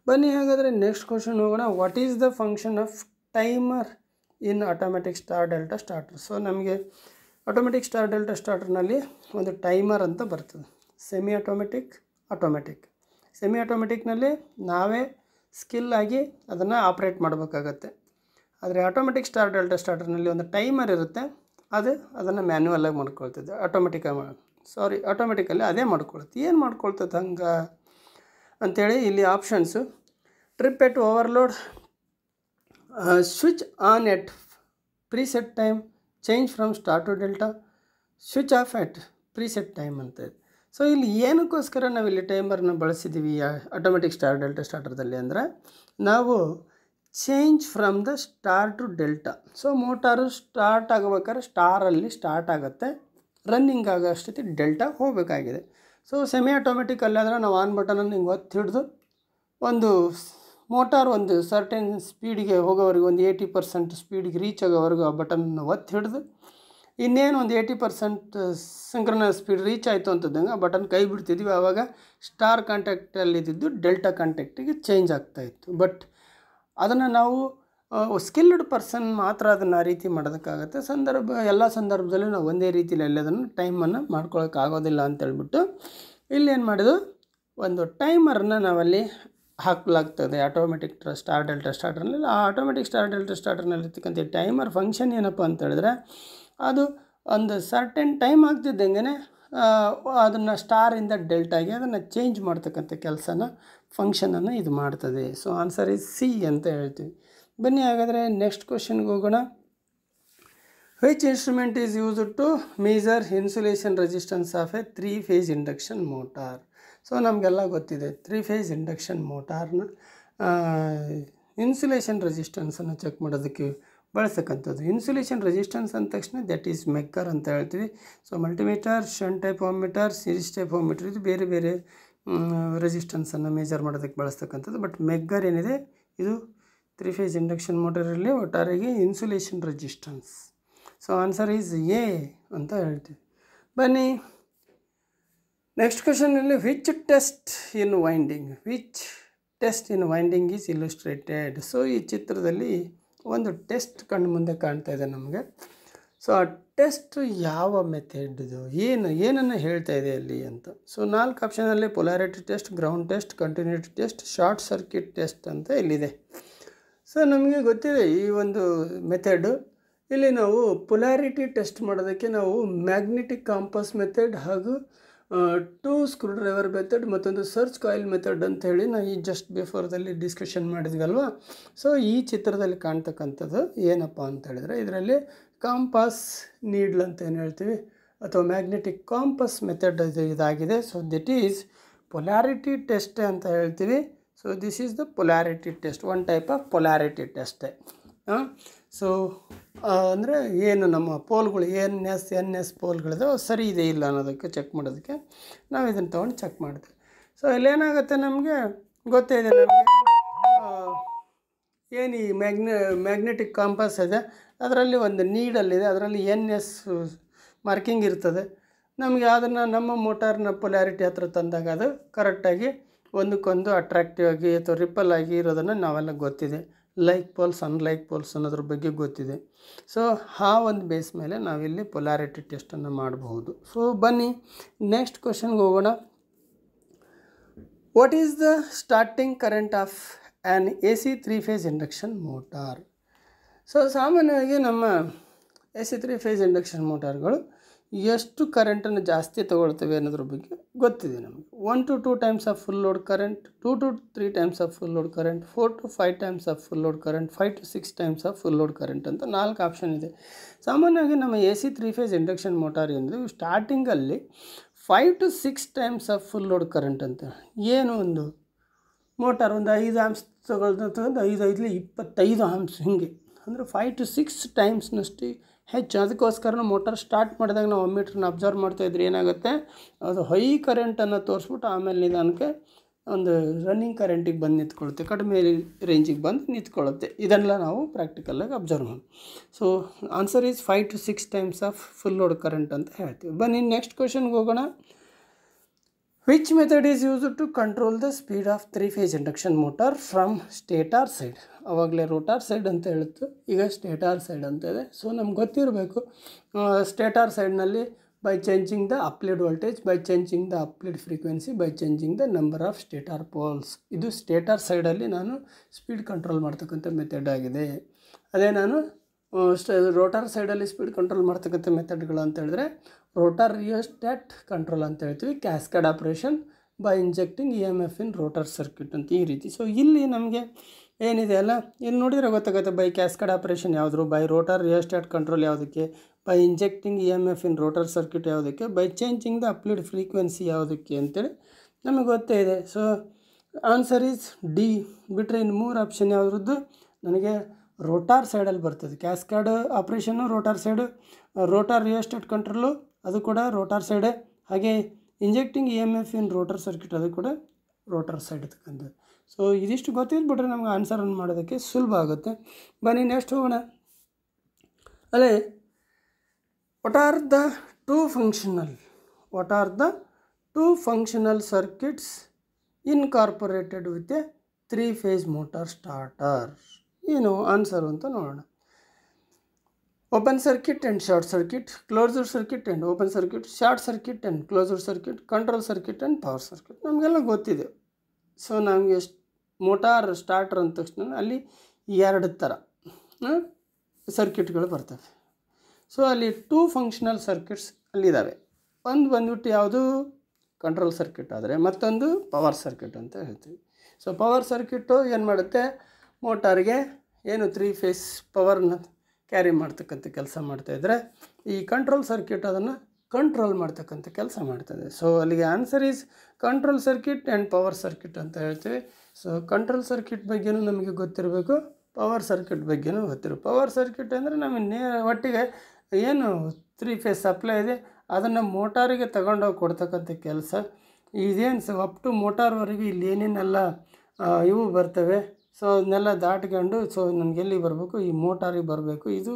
ಬನ್ನಿ ಹಾಗಾದರೆ ನೆಕ್ಸ್ಟ್ ಕ್ವಶನ್ ಹೋಗೋಣ. What is the function of timer in automatic star delta starter? So ನಮಗೆ ಆಟೋಮೆಟಿಕ್ ಸ್ಟಾರ್ ಡೆಲ್ಟಾ ಸ್ಟಾರ್ಟರ್ನಲ್ಲಿ ಒಂದು ಟೈಮರ್ ಅಂತ ಬರ್ತದೆ. ಸೆಮಿ ಆಟೋಮೆಟಿಕ್ ಸೆಮಿ ಆಟೋಮೆಟಿಕ್ನಲ್ಲಿ ನಾವೇ ಸ್ಕಿಲ್ ಆಗಿ ಅದನ್ನು ಆಪ್ರೇಟ್ ಮಾಡಬೇಕಾಗತ್ತೆ. ಆದರೆ ಆಟೋಮೆಟಿಕ್ ಸ್ಟಾರ್ ಡೆಲ್ಟಾ ಸ್ಟಾರ್ಟರ್ನಲ್ಲಿ ಒಂದು ಟೈಮರ್ ಇರುತ್ತೆ, ಅದನ್ನು ಮ್ಯಾನ್ಯುವಲಾಗಿ ಮಾಡ್ಕೊಳ್ತದೆ. ಆಟೋಮೆಟಿಕಲ್ಲಿ ಅದೇ ಮಾಡ್ಕೊಳ್ತದೆ. ಏನು ಮಾಡ್ಕೊಳ್ತದೆ ಹಂಗೆ ಅಂಥೇಳಿ ಇಲ್ಲಿ options: trip at overload, switch on at preset time, change from star to delta, switch off at preset time ಅಂತ ಇದೆ. ಸೊ ಇಲ್ಲಿ ಏನಕ್ಕೋಸ್ಕರ ನಾವಿಲ್ಲಿ ಟೈಮರ್ನ ಬಳಸಿದ್ದೀವಿ ಆಟೋಮೆಟಿಕ್ ಸ್ಟಾರ್ ಡೆಲ್ಟಾ ಸ್ಟಾರ್ಟರ್ದಲ್ಲಿ ಅಂದರೆ ನಾವು change from the star to delta. So motor start ಆಗಬೇಕಾದ್ರೆ ಸ್ಟಾರಲ್ಲಿ ಸ್ಟಾರ್ಟ್ ಆಗುತ್ತೆ, ರನ್ನಿಂಗ್ ಆಗೋ ಅಷ್ಟೊತ್ತಿ ಡೆಲ್ಟಾ ಹೋಗಬೇಕಾಗಿದೆ. ಸೊ ಸೆಮಿ ಆಟೋಮೆಟಿಕಲ್ಲಾದರೆ ನಾವು ಆನ್ ಬಟನನ್ನು ಹಿಂಗೆ ಒತ್ತಿ ಹಿಡಿದು ಒಂದು ಮೋಟಾರ್ ಒಂದು ಸರ್ಟೆನ್ ಸ್ಪೀಡಿಗೆ ಹೋಗೋವರೆಗೂ, ಒಂದು 80% ಸ್ಪೀಡಿಗೆ ರೀಚ್ ಆಗೋವರೆಗೂ ಆ ಬಟನ್ನ ಒತ್ತಿ ಹಿಡಿದು ಇನ್ನೇನು ಒಂದು 80% ಸಿಂಕ್ರನಸ್ ಸ್ಪೀಡ್ ರೀಚ್ ಆಯಿತು ಅಂತಂದಂಗೆ ಆ ಬಟನ್ ಕೈ ಬಿಡ್ತಿದ್ವಿ. ಆವಾಗ ಸ್ಟಾರ್ ಕಾಂಟ್ಯಾಕ್ಟಲ್ಲಿದ್ದು ಡೆಲ್ಟಾ ಕಾಂಟ್ಯಾಕ್ಟಿಗೆ ಚೇಂಜ್ ಆಗ್ತಾಯಿತ್ತು. ಬಟ್ ಅದನ್ನು ನಾವು ಸ್ಕಿಲ್ಡ್ ಪರ್ಸನ್ ಮಾತ್ರ ಅದನ್ನು ಆ ರೀತಿ ಮಾಡೋದಕ್ಕಾಗತ್ತೆ. ಎಲ್ಲ ಸಂದರ್ಭದಲ್ಲೂ ನಾವು ಒಂದೇ ರೀತಿಯಲ್ಲಿ ಎಲ್ಲದನ್ನು ಟೈಮನ್ನು ಮಾಡ್ಕೊಳ್ಳೋಕ್ಕಾಗೋದಿಲ್ಲ ಅಂತೇಳ್ಬಿಟ್ಟು ಇಲ್ಲೇನು ಮಾಡೋದು, ಒಂದು ಟೈಮರ್ನ ನಾವಲ್ಲಿ ಹಾಕಲಾಗ್ತದೆ ಆಟೋಮೆಟಿಕ್ ಸ್ಟಾರ್ ಡೆಲ್ಟಾ ಸ್ಟಾರ್ಟರ್ನಲ್ಲಿ. ಆ ಆಟೋಮೆಟಿಕ್ ಸ್ಟಾರ್ ಡೆಲ್ಟಾ ಸ್ಟಾರ್ಟರ್ನಲ್ಲಿರ್ತಕ್ಕಂಥ ಟೈಮರ್ ಫಂಕ್ಷನ್ ಏನಪ್ಪ ಅಂತ ಹೇಳಿದ್ರೆ ಅದು ಒಂದು ಸರ್ಟೆನ್ ಟೈಮ್ ಆಗ್ತಿದ್ದಂಗೆ ಅದನ್ನು ಸ್ಟಾರಿಂದ ಡೆಲ್ಟಾಗೆ ಅದನ್ನು ಚೇಂಜ್ ಮಾಡ್ತಕ್ಕಂಥ ಫಂಕ್ಷನನ್ನು ಇದು ಮಾಡ್ತದೆ. ಸೊ ಆನ್ಸರ್ ಈಸ್ ಸಿ ಅಂತ ಹೇಳ್ತೀವಿ. ಬನ್ನಿ ಹಾಗಾದರೆ ನೆಕ್ಸ್ಟ್ ಕ್ವಶನ್ಗೆ ಹೋಗೋಣ. Which instrument is used to measure insulation resistance of a 3-phase induction motor? So ನಮಗೆಲ್ಲ ಗೊತ್ತಿದೆ 3-phase ಇಂಡಕ್ಷನ್ ಮೋಟಾರ್ನ ಇನ್ಸುಲೇಷನ್ ರೆಸಿಸ್ಟೆನ್ಸನ್ನು ಚೆಕ್ ಮಾಡೋದಕ್ಕೆ ಬಳಸ್ತಕ್ಕಂಥದ್ದು. ಇನ್ಸುಲೇಷನ್ ರೆಸಿಸ್ಟೆನ್ಸ್ ಅಂದ ತಕ್ಷಣ ದಟ್ ಈಸ್ ಮೆಕ್ಕರ್ ಅಂತ ಹೇಳ್ತೀವಿ. So multimeter, shunt type ohmmeter, series type ohmmeter, ಇದು ಬೇರೆ ಬೇರೆ ರೆಸಿಸ್ಟೆನ್ಸನ್ನು ಮೆಜರ್ ಮಾಡೋದಕ್ಕೆ ಬಳಸ್ತಕ್ಕಂಥದ್ದು. ಬಟ್ ಮೆಗ್ಗರ್ ಏನಿದೆ ಇದು 3-phase ಇಂಡಕ್ಷನ್ ಮೋಟರಲ್ಲಿ ಒಟ್ಟಾರೆಗೆ insulation resistance. So answer is A ಅಂತ ಹೇಳ್ತೀವಿ. ಬನ್ನಿ ನೆಕ್ಸ್ಟ್ ಕ್ವಶನಲ್ಲಿ which test in winding is illustrated? So ಈ ಚಿತ್ರದಲ್ಲಿ ಒಂದು ಟೆಸ್ಟ್ ಕಣ್ಣು ಮುಂದೆ ಕಾಣ್ತಾ ಇದೆ ನಮಗೆ. ಸೊ ಆ ಟೆಸ್ಟ್ ಯಾವ ಮೆಥಡ್ದು ಏನನ್ನು ಹೇಳ್ತಾ ಇದೆ ಅಲ್ಲಿ ಅಂತ. ಸೊ 4 ಆಪ್ಷನಲ್ಲಿ polarity test, ground test, continuity test, short circuit test ಅಂತ ಇಲ್ಲಿದೆ. ಸೊ ನಮಗೆ ಗೊತ್ತಿದೆ ಈ ಒಂದು ಮೆಥಡು. ಇಲ್ಲಿ ನಾವು ಪೊಲಾರಿಟಿ ಟೆಸ್ಟ್ ಮಾಡೋದಕ್ಕೆ ನಾವು ಮ್ಯಾಗ್ನೆಟಿಕ್ ಕಾಂಪಸ್ ಮೆಥಡ್ ಹಾಗೂ 2 ಸ್ಕ್ರೂ ಡ್ರೈವರ್ ಮೆಥಡ್ ಮತ್ತೊಂದು ಸರ್ಚ್ ಕಾಯಿಲ್ ಮೆಥಡ್ ಅಂತ ಹೇಳಿ ನಾವು ಈ ಜಸ್ಟ್ ಬಿಫೋರ್ದಲ್ಲಿ ಡಿಸ್ಕಷನ್ ಮಾಡಿದ್ವಲ್ವ. ಸೊ ಈ ಚಿತ್ರದಲ್ಲಿ ಕಾಣ್ತಕ್ಕಂಥದ್ದು ಏನಪ್ಪ ಅಂತ ಹೇಳಿದ್ರೆ ಇದರಲ್ಲಿ ಕಾಂಪಾಸ್ ನೀಡ್ಲ್ ಅಂತ ಏನು ಹೇಳ್ತೀವಿ ಅಥವಾ ಮ್ಯಾಗ್ನೆಟಿಕ್ ಕಾಂಪಸ್ ಮೆಥಡ್ ಇದಾಗಿದೆ. So this is polarity test ಅಂತ ಹೇಳ್ತೀವಿ. So this is the polarity test, one type of polarity ಟೆಸ್ಟೇ. ಸೊ ಅಂದರೆ ಏನು ನಮ್ಮ ಪೋಲ್ಗಳು ಎನ್ ಎಸ್ ಪೋಲ್ಗಳಿದೆ ಸರಿ ಇದೆ ಇಲ್ಲ ಅನ್ನೋದಕ್ಕೆ ಚೆಕ್ ಮಾಡೋದಕ್ಕೆ ನಾವು ಇದನ್ನು ತೊಗೊಂಡು ಚೆಕ್ ಮಾಡ್ತೀವಿ. ಸೊ ಇಲ್ಲೇನಾಗುತ್ತೆ ನಮಗೆ ಗೊತ್ತೇ ಇದೆ, ನಮಗೆ ಏನು ಈ ಮ್ಯಾಗ್ನೆಟಿಕ್ ಕಾಂಪಸ್ ಇದೆ ಅದರಲ್ಲಿ ಒಂದು ನೀಡಲ್ಲಿದೆ, ಅದರಲ್ಲಿ NS ಮಾರ್ಕಿಂಗ್ ಇರ್ತದೆ. ನಮಗೆ ಅದನ್ನು ನಮ್ಮ ಮೋಟಾರ್ನ ಪೊಲಾರಿಟಿ ಹತ್ರ ತಂದಾಗ ಅದು ಕರೆಕ್ಟಾಗಿ ಒಂದಕ್ಕೊಂದು ಅಟ್ರಾಕ್ಟಿವ್ ಆಗಿ ಅಥವಾ ರಿಪಲ್ ಆಗಿ ಇರೋದನ್ನು ನಾವೆಲ್ಲ ಗೊತ್ತಿದೆ. ಲೈಕ್ ಪೋಲ್ಸ್ ಅನ್ಲೈಕ್ ಪೋಲ್ಸ್ ಅನ್ನೋದ್ರ ಬಗ್ಗೆ ಗೊತ್ತಿದೆ. ಸೊ ಆ ಒಂದು ಬೇಸ್ ಮೇಲೆ ನಾವಿಲ್ಲಿ ಪೊಲಾರಿಟಿ ಟೆಸ್ಟನ್ನು ಮಾಡಬಹುದು. ಸೊ ಬನ್ನಿ ನೆಕ್ಸ್ಟ್ ಕ್ವಶನ್ಗೆ ಹೋಗೋಣ. What is the starting current off an AC 3-phase induction motor? So ಸಾಮಾನ್ಯವಾಗಿ ನಮ್ಮ AC 3-phase ಇಂಡಕ್ಷನ್ ಮೋಟಾರ್ಗಳು ಎಷ್ಟು ಕರೆಂಟನ್ನು ಜಾಸ್ತಿ ತೊಗೊಳ್ತವೆ ಅನ್ನೋದ್ರ ಬಗ್ಗೆ ಗೊತ್ತಿದೆ ನಮಗೆ. 1 to 2 times of full load current, 2 to 3 times of full load current, 4 to 5 times of full load current, 5 to 6 times of full load current ಅಂತ 4 option ಇದೆ. ಸಾಮಾನ್ಯವಾಗಿ ನಮ್ಮ AC 3-phase ಇಂಡಕ್ಷನ್ ಮೋಟಾರ್ ಏನಿದೆ ಸ್ಟಾರ್ಟಿಂಗಲ್ಲಿ 5 to 6 times of full load current ಅಂತ. ಏನು ಒಂದು motor ಒಂದು 5 ಆಂಪ್ಸ್ ತಗೊಳ್ತಂತಂದು 25 ಆಂಪ್ಸ್ ಹಿಂಗೆ ಅಂದರೆ 5 to 6 ಟೈಮ್ಸ್ನಷ್ಟು ಹೆಚ್ಚು. ಅದಕ್ಕೋಸ್ಕರ ಮೋಟಾರ್ ಸ್ಟಾರ್ಟ್ ಮಾಡಿದಾಗ ನಾವು ಅಮ್ಮೀಟ್ರನ್ನ ಅಬ್ಸರ್ವ್ ಮಾಡ್ತಾಯಿದ್ರೆ ಏನಾಗುತ್ತೆ, ಅದು ಹೈ ಕರೆಂಟನ್ನು ತೋರಿಸ್ಬಿಟ್ಟು ಆಮೇಲೆ ನಿಧಾನಕ್ಕೆ ಒಂದು ರನ್ನಿಂಗ್ ಕರೆಂಟಿಗೆ ಬಂದು ನಿಂತ್ಕೊಳ್ಳುತ್ತೆ, ಕಡಿಮೆ ರೇಂಜಿಗೆ ಬಂದು ನಿಂತ್ಕೊಳ್ಳುತ್ತೆ. ಇದನ್ನೆಲ್ಲ ನಾವು ಪ್ರಾಕ್ಟಿಕಲಾಗಿ ಅಬ್ಸರ್ವ್ ಮಾಡಿ. So answer is 5 to 6 times of full load current ಅಂತ ಹೇಳ್ತೀವಿ. ಬನ್ನಿ ನೆಕ್ಸ್ಟ್ ಕ್ವಶನ್ಗೆ ಹೋಗೋಣ. Which method is used to control the speed of 3-phase induction motor from stator side? ಆವಾಗಲೇ ರೋಟಾರ್ ಸೈಡ್ ಅಂತ ಹೇಳಿತ್ತು, ಈಗ ಸ್ಟೇಟಾರ್ ಸೈಡ್ ಅಂತ ಇದೆ. ಸೊ ನಮ್ಗೆ ಗೊತ್ತಿರಬೇಕು ಸ್ಟೇಟಾರ್ ಸೈಡ್ನಲ್ಲಿ by changing the applied voltage, by changing the applied frequency, by changing the number of stator poles. ಇದು ಸ್ಟೇಟಾರ್ ಸೈಡಲ್ಲಿ ನಾನು ಸ್ಪೀಡ್ ಕಂಟ್ರೋಲ್ ಮಾಡ್ತಕ್ಕಂಥ ಮೆಥಡ್ ಆಗಿದೆ. ಅದೇ ನಾನು ರೋಟಾರ್ ಸೈಡಲ್ಲಿ ಸ್ಪೀಡ್ ಕಂಟ್ರೋಲ್ ಮಾಡ್ತಕ್ಕಂಥ ಮೆಥಡ್ಗಳು ಅಂತ ಹೇಳಿದ್ರೆ ರೋಟಾರ್ ರಿಯೋಸ್ಟ್ಯಾಟ್ ಕಂಟ್ರೋಲ್ ಅಂತ ಹೇಳ್ತೀವಿ, cascade operation by injecting EMF in rotor circuit ಅಂತ ಈ ರೀತಿ. ಸೊ ಇಲ್ಲಿ ನಮಗೆ ಏನಿದೆ ಅಲ್ಲ, ಇಲ್ಲಿ ನೋಡಿದರೆ ಗೊತ್ತಾಗುತ್ತೆ ಬೈ ಕ್ಯಾಸ್ಕೇಡ್ ಆಪ್ರೇಷನ್ ಯಾವುದ್ರು, ಬೈ ರೋಟಾರ್ ರಿಯೋಸ್ಟ್ಯಾಟ್ ಕಂಟ್ರೋಲ್ ಯಾವುದಕ್ಕೆ, by injecting EMF in rotor circuit ಯಾವುದಕ್ಕೆ, by changing the applied frequency ಯಾವುದಕ್ಕೆ ಅಂತೇಳಿ ನಮಗೆ ಗೊತ್ತೇ ಇದೆ. So answer is D. ಬಿಟ್ಟರೆ ಇನ್ನು 3 ಆಪ್ಷನ್ ಯಾವುದ್ರದ್ದು ನನಗೆ ರೋಟಾರ್ ಸೈಡಲ್ಲಿ ಬರ್ತದೆ. Cascade operation rotor side, rotor rheostat control ಅದು ಕೂಡ ರೋಟಾರ್ ಸೈಡೇ, ಹಾಗೆ injecting EMF in rotor circuit ಅದು ಕೂಡ ರೋಟಾರ್ ಸೈಡ್ ಇರ್ತಕ್ಕಂಥದ್ದು. ಸೊ ಇದಿಷ್ಟು ಗೊತ್ತಿದ್ಬಿಟ್ರೆ ನಮ್ಗೆ ಆನ್ಸರನ್ನು ಮಾಡೋದಕ್ಕೆ ಸುಲಭ ಆಗುತ್ತೆ. ಬನ್ನಿ ನೆಕ್ಸ್ಟ್ ಹೋಗೋಣ. ಅಲ್ಲೇ what are the two functional circuits incorporated with A 3-phase motor starter? ಏನು ಆನ್ಸರು ಅಂತ ನೋಡೋಣ. Open circuit and short circuit, closed circuit and open circuit, short circuit and closed circuit, control circuit and power circuit ನಮಗೆಲ್ಲ ಗೊತ್ತಿದೆ. So ನಮಗೆ motor starter ಅಂದ ತಕ್ಷಣ ಅಲ್ಲಿ 2 ಥರ ಸರ್ಕ್ಯೂಟ್ಗಳು ಬರ್ತವೆ. ಸೊ ಅಲ್ಲಿ 2 ಫಂಕ್ಷನಲ್ ಸರ್ಕ್ಯೂಟ್ಸ್ ಅಲ್ಲಿದ್ದಾವೆ. ಒಂದು ಬಂದ್ಬಿಟ್ಟು ಯಾವುದು ಕಂಟ್ರೋಲ್ ಸರ್ಕ್ಯೂಟ್ ಆದರೆ ಮತ್ತೊಂದು ಪವರ್ ಸರ್ಕ್ಯೂಟ್ ಅಂತ ಹೇಳ್ತೀವಿ. ಸೊ ಪವರ್ ಸರ್ಕ್ಯೂಟು ಏನು ಮಾಡುತ್ತೆ, ಮೋಟಾರಿಗೆ ಏನು 3-phase ಪವರ್ನ ಕ್ಯಾರಿ ಮಾಡ್ತಕ್ಕಂಥ ಕೆಲಸ ಮಾಡ್ತಾಯಿದ್ರೆ, ಈ ಕಂಟ್ರೋಲ್ ಸರ್ಕ್ಯೂಟ್ ಅದನ್ನು ಕಂಟ್ರೋಲ್ ಮಾಡ್ತಕ್ಕಂಥ ಕೆಲಸ ಮಾಡ್ತದೆ. ಸೊ ಅಲ್ಲಿಗೆ answer is control circuit and power circuit ಅಂತ ಹೇಳ್ತೀವಿ. ಸೊ ಕಂಟ್ರೋಲ್ ಸರ್ಕ್ಯೂಟ್ ಬಗ್ಗೆನೂ ನಮಗೆ ಗೊತ್ತಿರಬೇಕು, ಪವರ್ ಸರ್ಕ್ಯೂಟ್ ಬಗ್ಗೆನೂ ಗೊತ್ತಿರಬೇಕು. ಪವರ್ ಸರ್ಕ್ಯೂಟ್ ಅಂದರೆ ನಮಗೆ ಒಟ್ಟಿಗೆ ಏನು 3-phase ಸಪ್ಲೈ ಇದೆ ಅದನ್ನು ಮೋಟಾರಿಗೆ ತಗೊಂಡೋಗಿ ಕೊಡ್ತಕ್ಕಂಥ ಕೆಲಸ. ಇದೇನು ಅಪ್ ಟು ಮೋಟಾರ್ವರೆಗೆ ಇಲ್ಲಿ ಏನೇನೆಲ್ಲ ಇವು ಬರ್ತವೆ, ಸೊ ಅದನ್ನೆಲ್ಲ ದಾಟ್ಕೊಂಡು ಸೊ ನನಗೆ ಎಲ್ಲಿಗೆ ಬರಬೇಕು, ಈ ಮೋಟಾರಿಗೆ ಬರಬೇಕು. ಇದು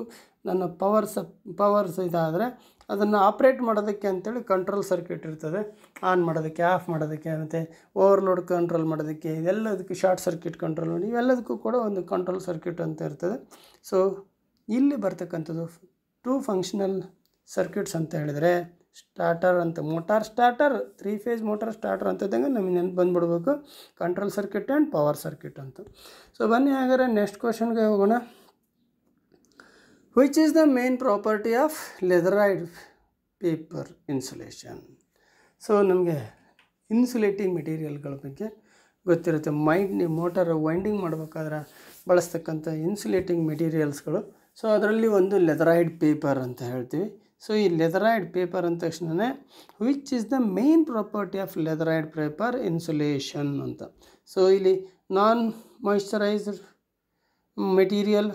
ನನ್ನ ಪವರ್ಸ್ ಇದಾದರೆ ಅದನ್ನು ಆಪ್ರೇಟ್ ಮಾಡೋದಕ್ಕೆ ಅಂತೇಳಿ ಕಂಟ್ರೋಲ್ ಸರ್ಕ್ಯೂಟ್ ಇರ್ತದೆ, ಆನ್ ಮಾಡೋದಕ್ಕೆ, ಆಫ್ ಮಾಡೋದಕ್ಕೆ, ಮತ್ತು ಓವರ್ಲೋಡ್ ಕಂಟ್ರೋಲ್ ಮಾಡೋದಕ್ಕೆ, ಇದೆಲ್ಲದಕ್ಕೆ ಶಾರ್ಟ್ ಸರ್ಕ್ಯೂಟ್ ಕಂಟ್ರೋಲ್ ಮಾಡಿ ಇವೆಲ್ಲದಕ್ಕೂ ಕೂಡ ಒಂದು ಕಂಟ್ರೋಲ್ ಸರ್ಕ್ಯೂಟ್ ಅಂತ ಇರ್ತದೆ. ಸೊ ಇಲ್ಲಿ ಬರ್ತಕ್ಕಂಥದ್ದು 2 ಫಂಕ್ಷನಲ್ ಸರ್ಕ್ಯೂಟ್ಸ್ ಅಂತ ಹೇಳಿದರೆ ಸ್ಟಾರ್ಟರ್ ಅಂತ, motor starter 3-phase motor starter ಅಂತಂದಾಗ ನಮಗೆ ನೆನಪು ಬಂದುಬಿಡ್ಬೇಕು control circuit and power circuit ಅಂತ. ಸೊ ಬನ್ನಿ ಹಾಗಾದರೆ ನೆಕ್ಸ್ಟ್ ಕ್ವಶನ್ಗೆ ಹೋಗೋಣ. Which is the main property of leatherite paper insulation? So ನಮಗೆ ಇನ್ಸುಲೇಟಿಂಗ್ ಮೆಟೀರಿಯಲ್ಗಳ ಬಗ್ಗೆ ಗೊತ್ತಿರುತ್ತೆ. ಮೋಟಾರ್ ವೈಂಡಿಂಗ್ ಮಾಡಬೇಕಾದ್ರೆ ಬಳಸ್ತಕ್ಕಂಥ ಇನ್ಸುಲೇಟಿಂಗ್ ಮೆಟೀರಿಯಲ್ಸ್ಗಳು. ಸೊ ಅದರಲ್ಲಿ ಒಂದು ಲೆದರೈಡ್ ಪೇಪರ್ ಅಂತ ಹೇಳ್ತೀವಿ. ಸೊ ಈ ಲೆದರೈಡ್ ಪೇಪರ್ ಅಂದ ತಕ್ಷಣ which is the main property of leatherite paper insulation ಅಂತ. ಸೊ ಇಲ್ಲಿ non moisturised material,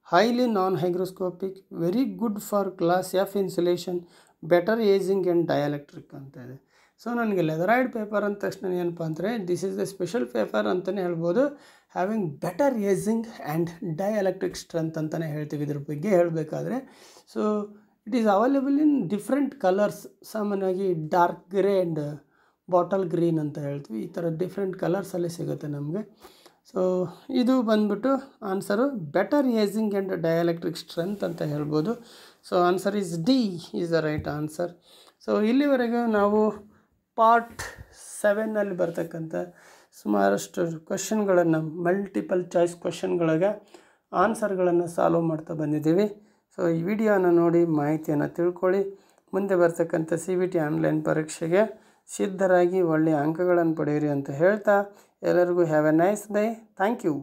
highly non-hygroscopic, very good for class F insulation, better aging and dielectric ಅಂತ ಇದೆ. ಸೊ ನನಗೆ ಲೆದರೈಡ್ ಪೇಪರ್ ಅಂದ ತಕ್ಷಣ ಏನಪ್ಪ ಅಂದರೆ this is the special paper ಅಂತಲೇ ಹೇಳ್ಬೋದು. Having better ageing and dielectric strength ಅಂತಲೇ ಹೇಳ್ತೀವಿ ಇದ್ರ ಬಗ್ಗೆ ಹೇಳಬೇಕಾದ್ರೆ. So it is available in different colours. ಸಾಮಾನ್ಯವಾಗಿ dark grey and bottle green ಅಂತ ಹೇಳ್ತೀವಿ. ಈ ಥರ ಡಿಫ್ರೆಂಟ್ ಕಲರ್ಸಲ್ಲಿ ಸಿಗುತ್ತೆ ನಮಗೆ. ಸೊ ಇದು ಬಂದ್ಬಿಟ್ಟು answer better ageing and dielectric strength ಅಂತ ಹೇಳ್ಬೋದು. So answer is D is the right answer. So ಇಲ್ಲಿವರೆಗೆ ನಾವು ಪಾರ್ಟ್ 7ನಲ್ಲಿ ಬರ್ತಕ್ಕಂಥ ಸುಮಾರಷ್ಟು ಕ್ವಶನ್ಗಳನ್ನು ಮಲ್ಟಿಪಲ್ ಚಾಯ್ಸ್ ಕ್ವಶನ್ಗಳಿಗೆ ಆನ್ಸರ್ಗಳನ್ನು ಸಾಲ್ವ್ ಮಾಡ್ತಾ ಬಂದಿದ್ದೀವಿ. ಸೊ ಈ ವಿಡಿಯೋನ ನೋಡಿ ಮಾಹಿತಿಯನ್ನು ತಿಳ್ಕೊಳ್ಳಿ. ಮುಂದೆ ಬರ್ತಕ್ಕಂಥ CBT ಆನ್ಲೈನ್ ಪರೀಕ್ಷೆಗೆ ಸಿದ್ಧರಾಗಿ ಒಳ್ಳೆಯ ಅಂಕಗಳನ್ನು ಪಡೆಯಿರಿ ಅಂತ ಹೇಳ್ತಾ ಎಲ್ಲರಿಗೂ have a nice day. Thank you.